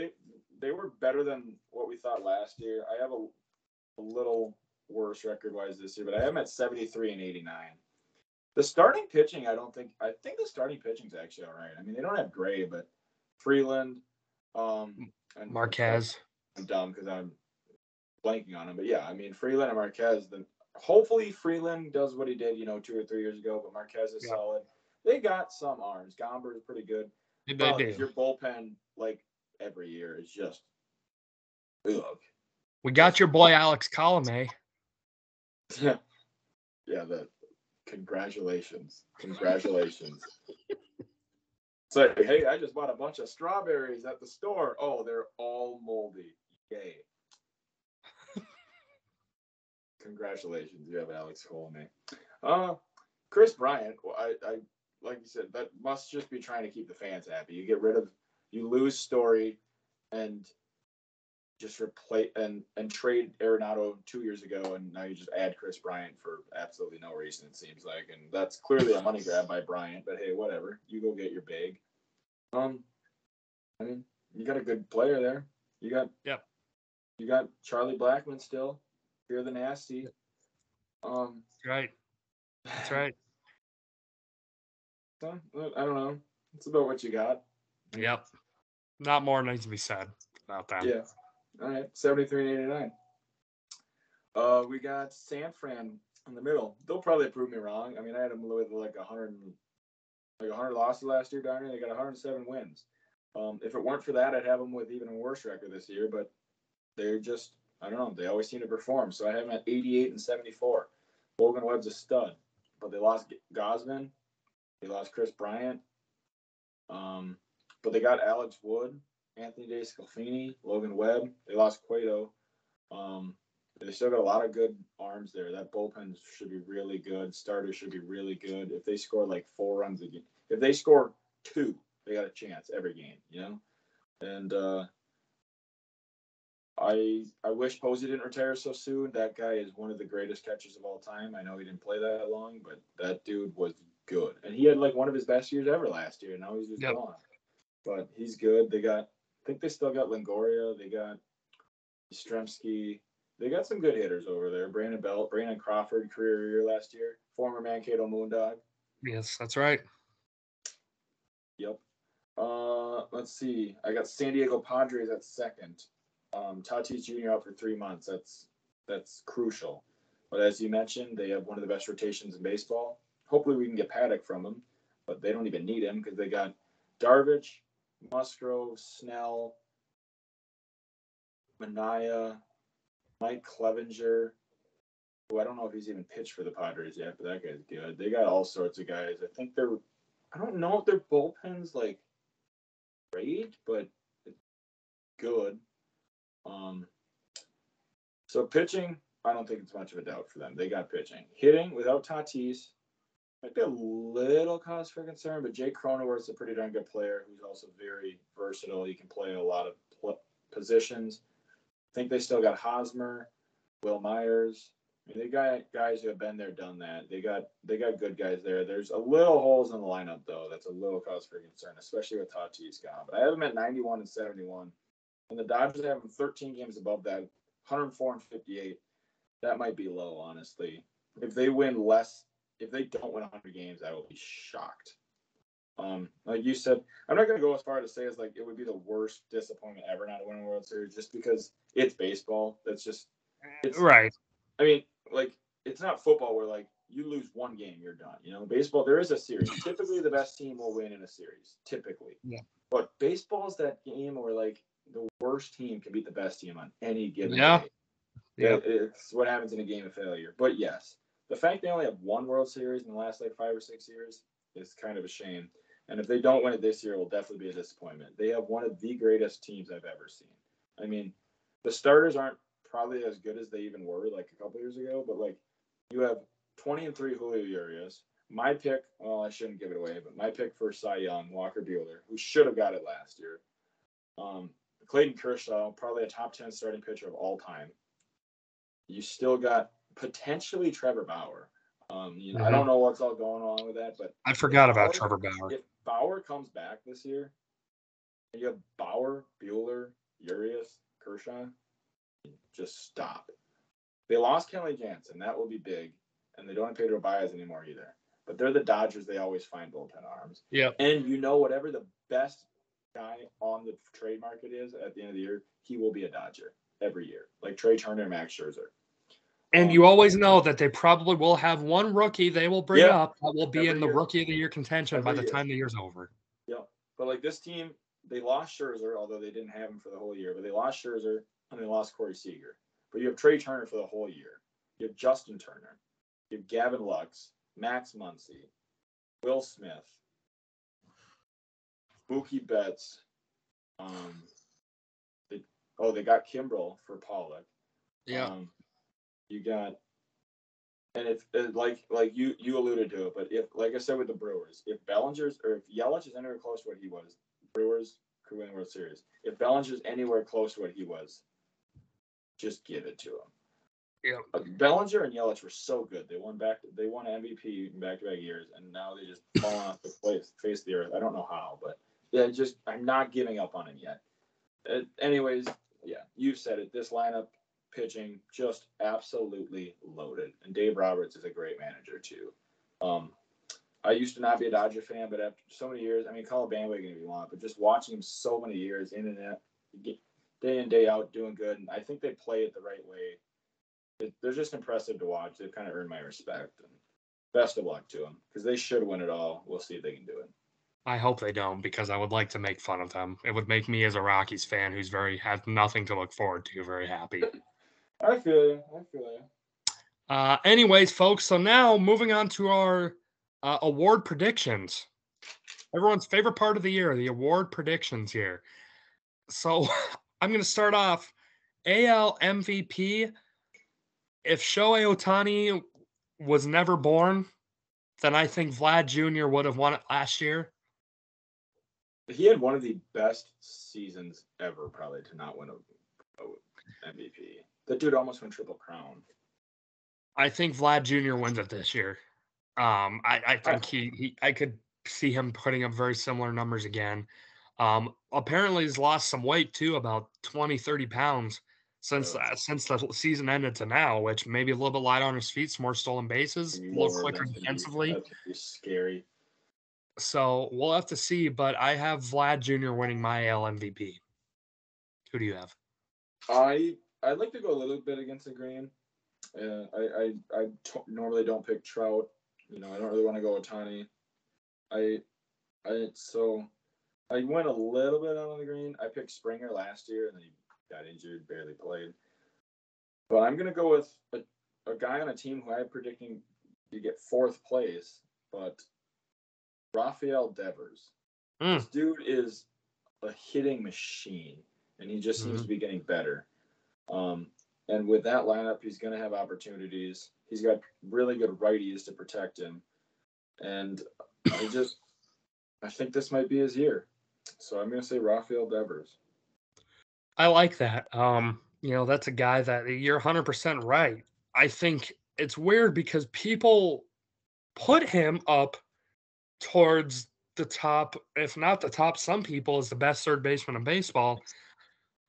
they were better than what we thought last year. I have a little worse record-wise this year, but I have them at 73 and 89. The starting pitching, I think the starting pitching's actually all right. I mean, they don't have Gray, but Freeland, and Marquez. I'm dumb because I'm blanking on him, but yeah, I mean, Freeland and Marquez. Hopefully Freeland does what he did, 2 or 3 years ago, but Marquez is solid. They got some arms. Gomber is pretty good. Your bullpen, like every year, is just ugh. We got your boy Alex Colomé. Yeah, congratulations. So, hey, I just bought a bunch of strawberries at the store. Oh, they're all moldy. Yay. Congratulations, you have Alex Colomé. Chris Bryant, well, I like you said, that must just be trying to keep the fans happy. You lose Story and just replace and trade Arenado 2 years ago, and now you just add Chris Bryant for absolutely no reason, it seems like. And that's clearly a money grab by Bryant, but hey, whatever. You go get your bag. I mean, you got a good player there. You got Charlie Blackmon still. Fear the Nasty. Right. That's right. So, I don't know. It's about what you got. Yep. Not more needs to be said about that. Yeah. All right. 73 and 89. We got San Fran in the middle. They'll probably prove me wrong. I mean, I had them with like 100 losses last year down here. They got 107 wins. If it weren't for that, I'd have them with even a worse record this year. But they're just I don't know. They always seem to perform. So I have them at 88 and 74. Logan Webb's a stud, but they lost Gosman. They lost Chris Bryant. But they got Alex Wood, Anthony DeSclafani, Logan Webb. They lost Cueto. They still got a lot of good arms there. That bullpen should be really good. Starters should be really good. If they score like 4 runs a game, if they score 2, they got a chance every game, you know? And I wish Posey didn't retire so soon. That guy is one of the greatest catchers of all time. I know he didn't play that long, but that dude was good. And he had like one of his best years ever last year. Now he's just gone. But he's good. I think they still got Longoria. They got Yastrzemski. They got some good hitters over there. Brandon Belt, Brandon Crawford, career year last year. Former Mankato Moondog. Yes, that's right. Yep. Let's see. I got San Diego Padres at second. Tatis Jr. out for 3 months. That's crucial. But as you mentioned, they have one of the best rotations in baseball. Hopefully we can get Paddock from them, but they don't even need him because they got Darvish, Musgrove, Snell, Manaea, Mike Clevenger, who I don't know if he's even pitched for the Padres yet, but that guy's good. They got all sorts of guys. I don't know if their bullpen's like great, but it's good. So pitching, I don't think it's much of a doubt for them. They got pitching. Hitting without Tatis might be a little cause for concern, but Jake Cronenworth's a pretty darn good player who's also very versatile. He can play a lot of positions. I think they still got Hosmer, Will Myers. I mean, they got guys who have been there, done that. They got good guys there. There's a little holes in the lineup though. That's a little cause for concern, especially with Tatis gone. But I have them at 91 and 71, and the Dodgers have them 13 games above that, 104 and 58. That might be low, honestly. If they don't win 100 games, I will be shocked. Like you said, I'm not going to go as far to say as like it would be the worst disappointment ever not to win a World Series, just because it's baseball. It's right. I mean, like it's not football where like you lose 1 game, you're done. You know, baseball there is a series. Typically, the best team will win in a series. Typically, yeah. But baseball's that game where like the worst team can beat the best team on any given day. Yeah, it's what happens in a game of failure. But yes, the fact they only have 1 World Series in the last like 5 or 6 years is kind of a shame. And if they don't win it this year, it will definitely be a disappointment. They have one of the greatest teams I've ever seen. I mean, the starters aren't probably as good as they even were like a couple years ago, but like you have 20 and 3 Julio Urias. My pick, well, I shouldn't give it away, but my pick for Cy Young, Walker Buehler, who should have got it last year. Clayton Kershaw, probably a top 10 starting pitcher of all time. You still got potentially Trevor Bauer. I don't know what's all going on with that, but I forgot about Trevor Bauer. If Bauer comes back this year, and you have Bauer, Buehler, Urias, Kershaw, just stop. They lost Kenley Jansen. That will be big, and they don't have Pedro Baez anymore either. But they're the Dodgers. They always find bullpen arms. Yeah. And whatever the best guy on the trade market is at the end of the year, he will be a Dodger every year, like Trey Turner and Max Scherzer. And you always know that they probably will have one rookie they will bring up that will be in the Rookie of the Year contention by the time the year's over. Yeah. But like this team, they lost Scherzer, although they didn't have him for the whole year. But they lost Scherzer and they lost Corey Seager. But you have Trey Turner for the whole year. You have Justin Turner. You have Gavin Lux, Max Muncy, Will Smith, Mookie Betts. They got Kimbrel for Pollock. Yeah. You got, and if like you alluded to it, but if like I said with the Brewers, if Yelich is anywhere close to what he was, Brewers could win the World Series. If Bellinger's anywhere close to what he was, just give it to him. Yeah. Bellinger and Yelich were so good. They won MVP in back-to-back years, and now they just fallen off the face of the earth. I don't know how, but yeah, I'm not giving up on him yet. Anyways, yeah, you said it. This lineup, pitching, just absolutely loaded. And Dave Roberts is a great manager too. I used to not be a Dodger fan, but after so many years, I mean, call it bandwagon if you want, but just watching him so many years in and out, day in, day out, doing good. And I think they play it the right way. They're just impressive to watch. They've kind of earned my respect. And best of luck to them because they should win it all. We'll see if they can do it. I hope they don't because I would like to make fun of them. It would make me as a Rockies fan who's has nothing to look forward to very happy. I feel you. I feel you. Anyways, folks, so now moving on to our award predictions. Everyone's favorite part of the year, the award predictions here. So I'm going to start off AL MVP. If Shohei Ohtani was never born, then I think Vlad Jr. would have won it last year. He had one of the best seasons ever, probably, to not win a MVP. The dude almost won Triple Crown. I think Vlad Jr. wins it this year. I think I could see him putting up very similar numbers again. Apparently he's lost some weight too, about 20, 30 pounds since the season ended to now, which maybe a little bit light on his feet, some more stolen bases, a little quicker defensively. That's gonna be scary. So we'll have to see, but I have Vlad Jr. winning my AL MVP. Who do you have? I'd like to go a little bit against the grain. Normally don't pick Trout. I don't really want to go Ohtani. So I went a little bit out on the green. I picked Springer last year, and then he got injured, barely played. But I'm gonna go with a guy on a team who I'm predicting to get fourth place, but Rafael Devers. This dude is a hitting machine, and he just seems to be getting better. And with that lineup, he's going to have opportunities. He's got really good righties to protect him. And I think this might be his year. So I'm going to say Rafael Devers. I like that. That's a guy that you're 100% right. I think it's weird because people put him up towards the top, if not the top, some people as the best third baseman in baseball.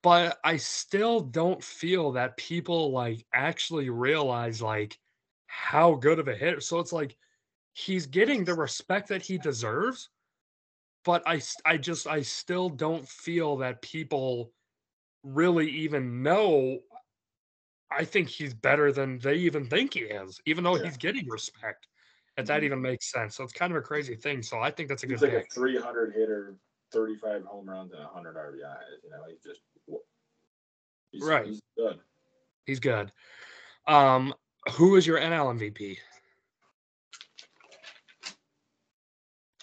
But I still don't feel that people actually realize how good of a hitter. So it's he's getting the respect that he deserves, but I still don't feel that people really even know. I think he's better than they even think he is, even though he's getting respect. If that even makes sense. So it's kind of a crazy thing. So I think that's a good pick. He's like a 300 hitter, 35 home runs, and 100 RBIs. He's good. He's good. Who is your NL MVP?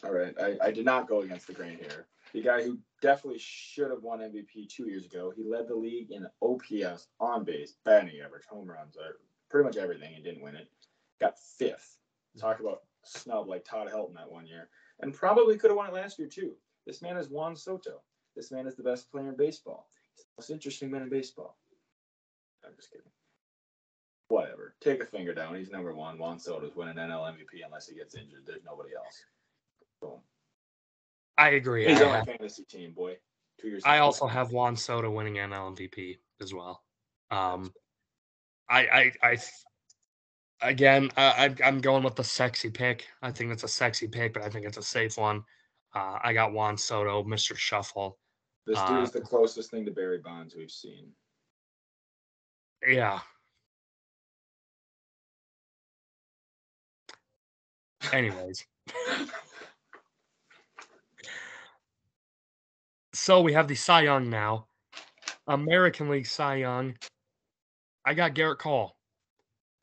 All right. I did not go against the grain here. The guy who definitely should have won MVP 2 years ago. He led the league in OPS, on base, batting average, home runs, pretty much everything. He didn't win it. Got fifth. Talk about snub like Todd Helton that 1 year. And probably could have won it last year, too. This man is Juan Soto. This man is the best player in baseball. He's the most interesting man in baseball. I'm just kidding. Whatever. Take a finger down. He's number one. Juan Soto's winning NL MVP unless he gets injured. There's nobody else. Boom. I agree. He's on my fantasy team, boy. 2 years. I also have Juan Soto winning NL MVP as well. I'm going with the sexy pick. I think it's a sexy pick, but I think it's a safe one. I got Juan Soto, Mr. Shuffle. This dude is the closest thing to Barry Bonds we've seen. Yeah. Anyways. So we have the Cy Young now. American League Cy Young. I got Garrett Cole.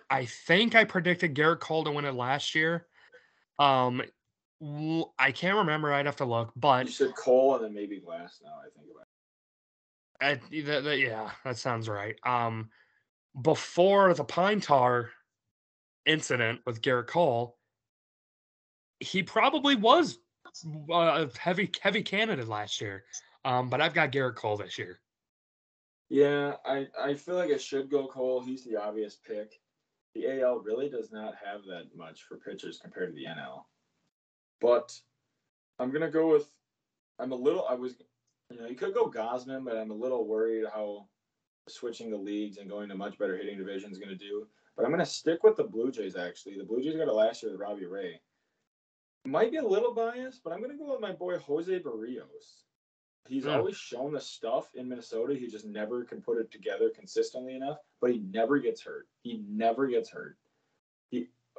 I think I predicted Garrett Cole to win it last year. I can't remember. I'd have to look. But you said Cole and then maybe Glass. Now I think about it. Yeah, that sounds right. Before the Pine Tar incident with Garrett Cole, he probably was a heavy candidate last year. But I've got Garrett Cole this year. Yeah, I feel like it should go Cole. He's the obvious pick. The AL really does not have that much for pitchers compared to the NL. But I'm going to go with you could go Gosman, but I'm a little worried how switching the leagues and going to much better hitting division is going to do. But I'm going to stick with the Blue Jays, actually. The Blue Jays got it last year with Robbie Ray. Might be a little biased, but I'm going to go with my boy Jose Barrios. He's always shown the stuff in Minnesota. He just never can put it together consistently enough, but he never gets hurt.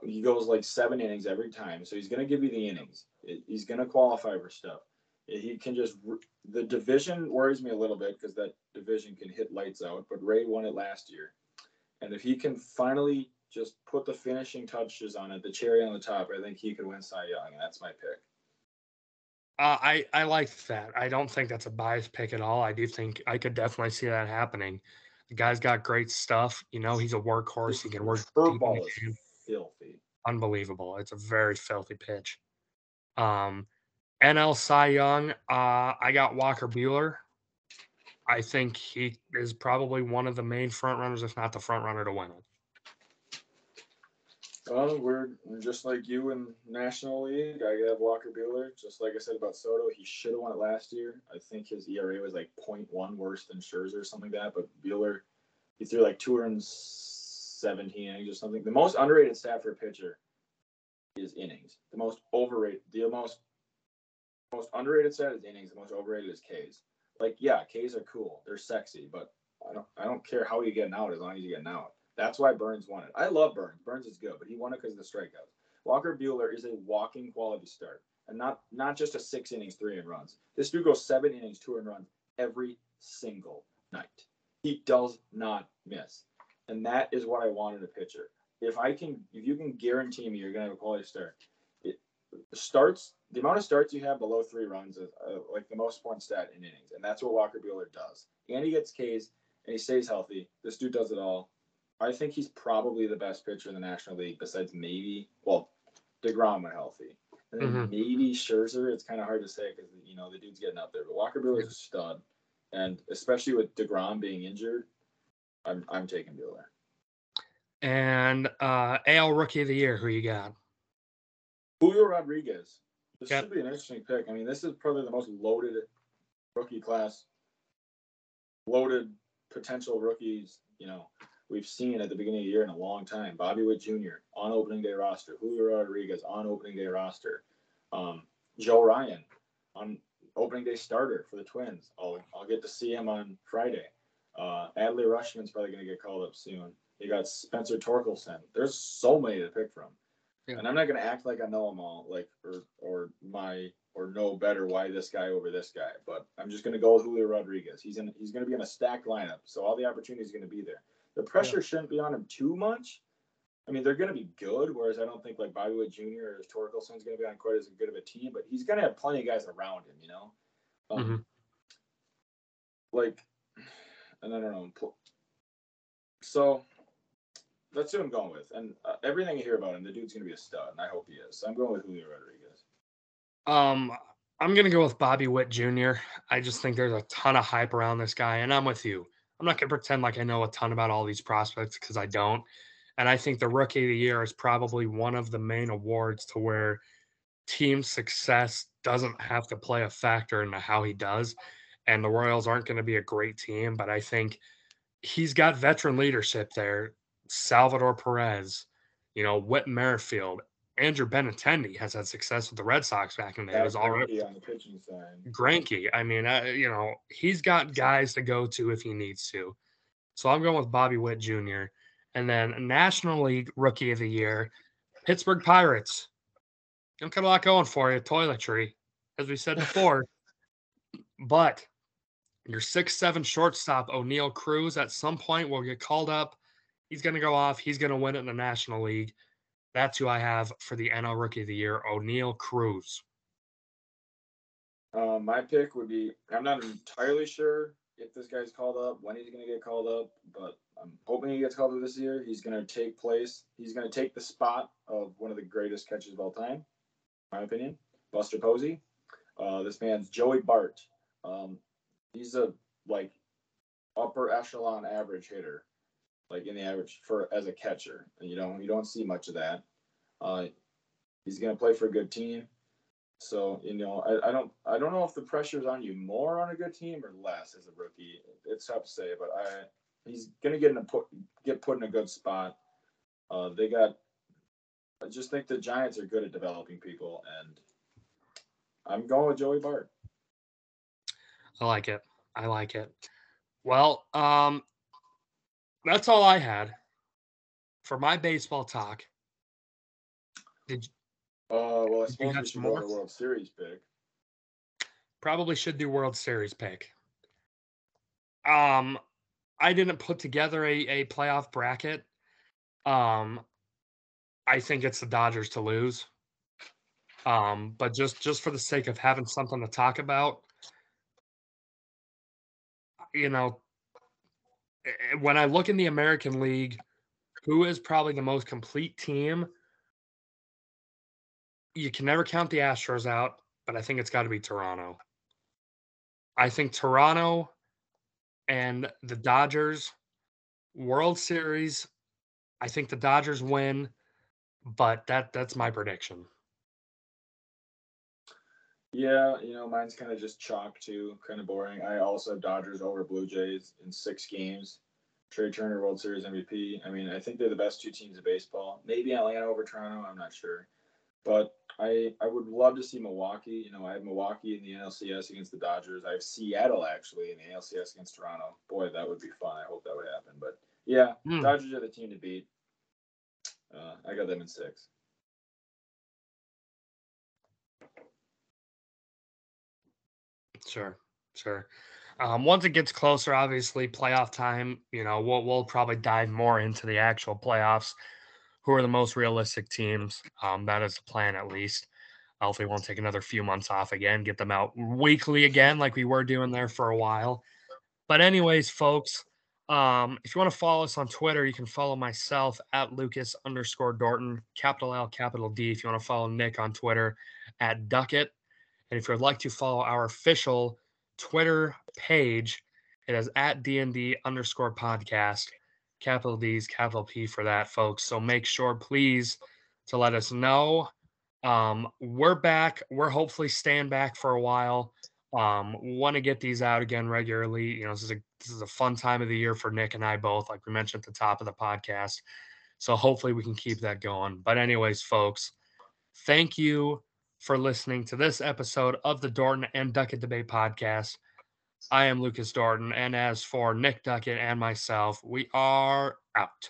He goes like 7 innings every time, so he's going to give you the innings. He's going to qualify for stuff. He can the division worries me a little bit because that division can hit lights out, but Ray won it last year. And if he can finally just put the finishing touches on it, the cherry on the top, I think he could win Cy Young, and that's my pick. I like that. I don't think that's a biased pick at all. I do think I could definitely see that happening. The guy's got great stuff. You know, he's a workhorse. He can work deep in the Curveball is game. filthy. Unbelievable. It's a very filthy pitch. NL Cy Young, I got Walker Buehler. I think he is probably one of the main front runners, if not the front runner, to win it. Well, we're just like you in National League. I have Walker Buehler. Just like I said about Soto, he should have won it last year. I think his ERA was like 0.1 worse than Scherzer or something like that. But Buehler, he threw like 217 innings or something. The most underrated stat for a pitcher is innings. The most underrated stat is innings. The most overrated is Ks. Like, yeah, Ks are cool. They're sexy, but I don't care how you get an out as long as you get an out. That's why Burns won it. I love Burns. Burns is good, but he won it because of the strikeouts. Walker Buehler is a walking quality start, and not just a 6 innings, 3 earned runs. This dude goes 7 innings, 2 earned runs every single night. He does not miss, and that is what I want in a pitcher. If you can guarantee me you're gonna have a quality start, the amount of starts you have below 3 runs is like the most important stat in innings, and that's what Walker Buehler does. And he gets Ks, and he stays healthy. This dude does it all. I think he's probably the best pitcher in the National League besides DeGrom when healthy. And then maybe Scherzer. It's kind of hard to say because, the dude's getting up there. But Walker Buehler's a stud. And especially with DeGrom being injured, I'm taking Buehler. And AL Rookie of the Year, who you got? Julio Rodriguez. This should be an interesting pick. I mean, this is probably the most loaded rookie class, loaded potential rookies, we've seen at the beginning of the year in a long time. Bobby Witt Jr. on opening day roster. Julio Rodriguez on opening day roster. Joe Ryan on opening day starter for the Twins. I'll get to see him on Friday. Adley Rutschman's probably going to get called up soon. You got Spencer Torkelson. There's so many to pick from. Yeah. And I'm not going to act like I know them all, or know better why this guy over this guy. But I'm just going to go with Julio Rodriguez. He's going to be in a stacked lineup, so all the opportunity is going to be there. The pressure shouldn't be on him too much. I mean, they're going to be good, whereas I don't think like Bobby Witt Jr. or Torkelson's going to be on quite as good of a team, but he's going to have plenty of guys around him, and I don't know. So that's who I'm going with. And everything you hear about him, the dude's going to be a stud, and I hope he is. So I'm going with Julio Rodriguez. I'm going to go with Bobby Witt Jr. I just think there's a ton of hype around this guy, and I'm with you. I'm not going to pretend like I know a ton about all these prospects because I don't. And I think the Rookie of the Year is probably one of the main awards to where team success doesn't have to play a factor into how he does. And the Royals aren't going to be a great team, but I think he's got veteran leadership there. Salvador Perez, Whit Merrifield, Andrew Benintendi has had success with the Red Sox back in the day. It was already on the pitching side. Greinke. I mean, he's got guys to go to if he needs to. So I'm going with Bobby Witt Jr. And then National League Rookie of the Year, Pittsburgh Pirates. Don't got a lot going for you, toiletry, as we said before. But your 6'7" shortstop, O'Neal Cruz, at some point will get called up. He's going to go off. He's going to win it in the National League. That's who I have for the NL Rookie of the Year, O'Neal Cruz. My pick would be, I'm not entirely sure if this guy's called up, when he's going to get called up, but I'm hoping he gets called up this year. He's going to take the spot of one of the greatest catchers of all time, in my opinion, Buster Posey. This man's Joey Bart. He's a upper echelon average hitter, in the average as a catcher. And you don't see much of that. He's going to play for a good team. So, I don't know if the pressure's on you more on a good team or less as a rookie. It's tough to say, but he's going to get put in a good spot. I just think the Giants are good at developing people, and I'm going with Joey Bart. I like it. Well, that's all I had for my baseball talk. Well, I suppose we should go to the World Series pick. Probably should do World Series pick. I I didn't put together a playoff bracket. Um, I think it's the Dodgers to lose. But just for the sake of having something to talk about, you know, when I look in the American League, who is probably the most complete team? You can never count the Astros out, but I think it's got to be Toronto. I think Toronto and the Dodgers World Series. I think the Dodgers win, but that's my prediction. Yeah, mine's kind of just chalk too, kind of boring. I also have Dodgers over Blue Jays in 6 games. Trey Turner, World Series MVP. I mean, I think they're the best 2 teams of baseball. Maybe Atlanta over Toronto. I'm not sure. But I would love to see Milwaukee. I have Milwaukee in the NLCS against the Dodgers. I have Seattle actually in the NLCS against Toronto. Boy, that would be fun. I hope that would happen. But yeah, Dodgers are the team to beat. I got them in 6. Sure, sure. Once it gets closer, obviously playoff time, we'll probably dive more into the actual playoffs. Who are the most realistic teams? That is the plan, at least. Hopefully, won't take another few months off again. Get them out weekly again, like we were doing there for a while. But anyways, folks, if you want to follow us on Twitter, you can follow myself at Lucas_Dorton, capital L, capital D. If you want to follow Nick on Twitter at Doetkott. And if you'd like to follow our official Twitter page, it is at DND_podcast. Capital D's, capital P for that, folks. So make sure, please, to let us know. We're back. We're hopefully staying back for a while. Want to get these out again regularly. This is a fun time of the year for Nick and I both, like we mentioned at the top of the podcast. So hopefully we can keep that going. But anyways, folks, thank you for listening to this episode of the Dorton and Doetkott Debate Podcast. I am Lucas Dorton, and as for Nick Doetkott and myself, we are out.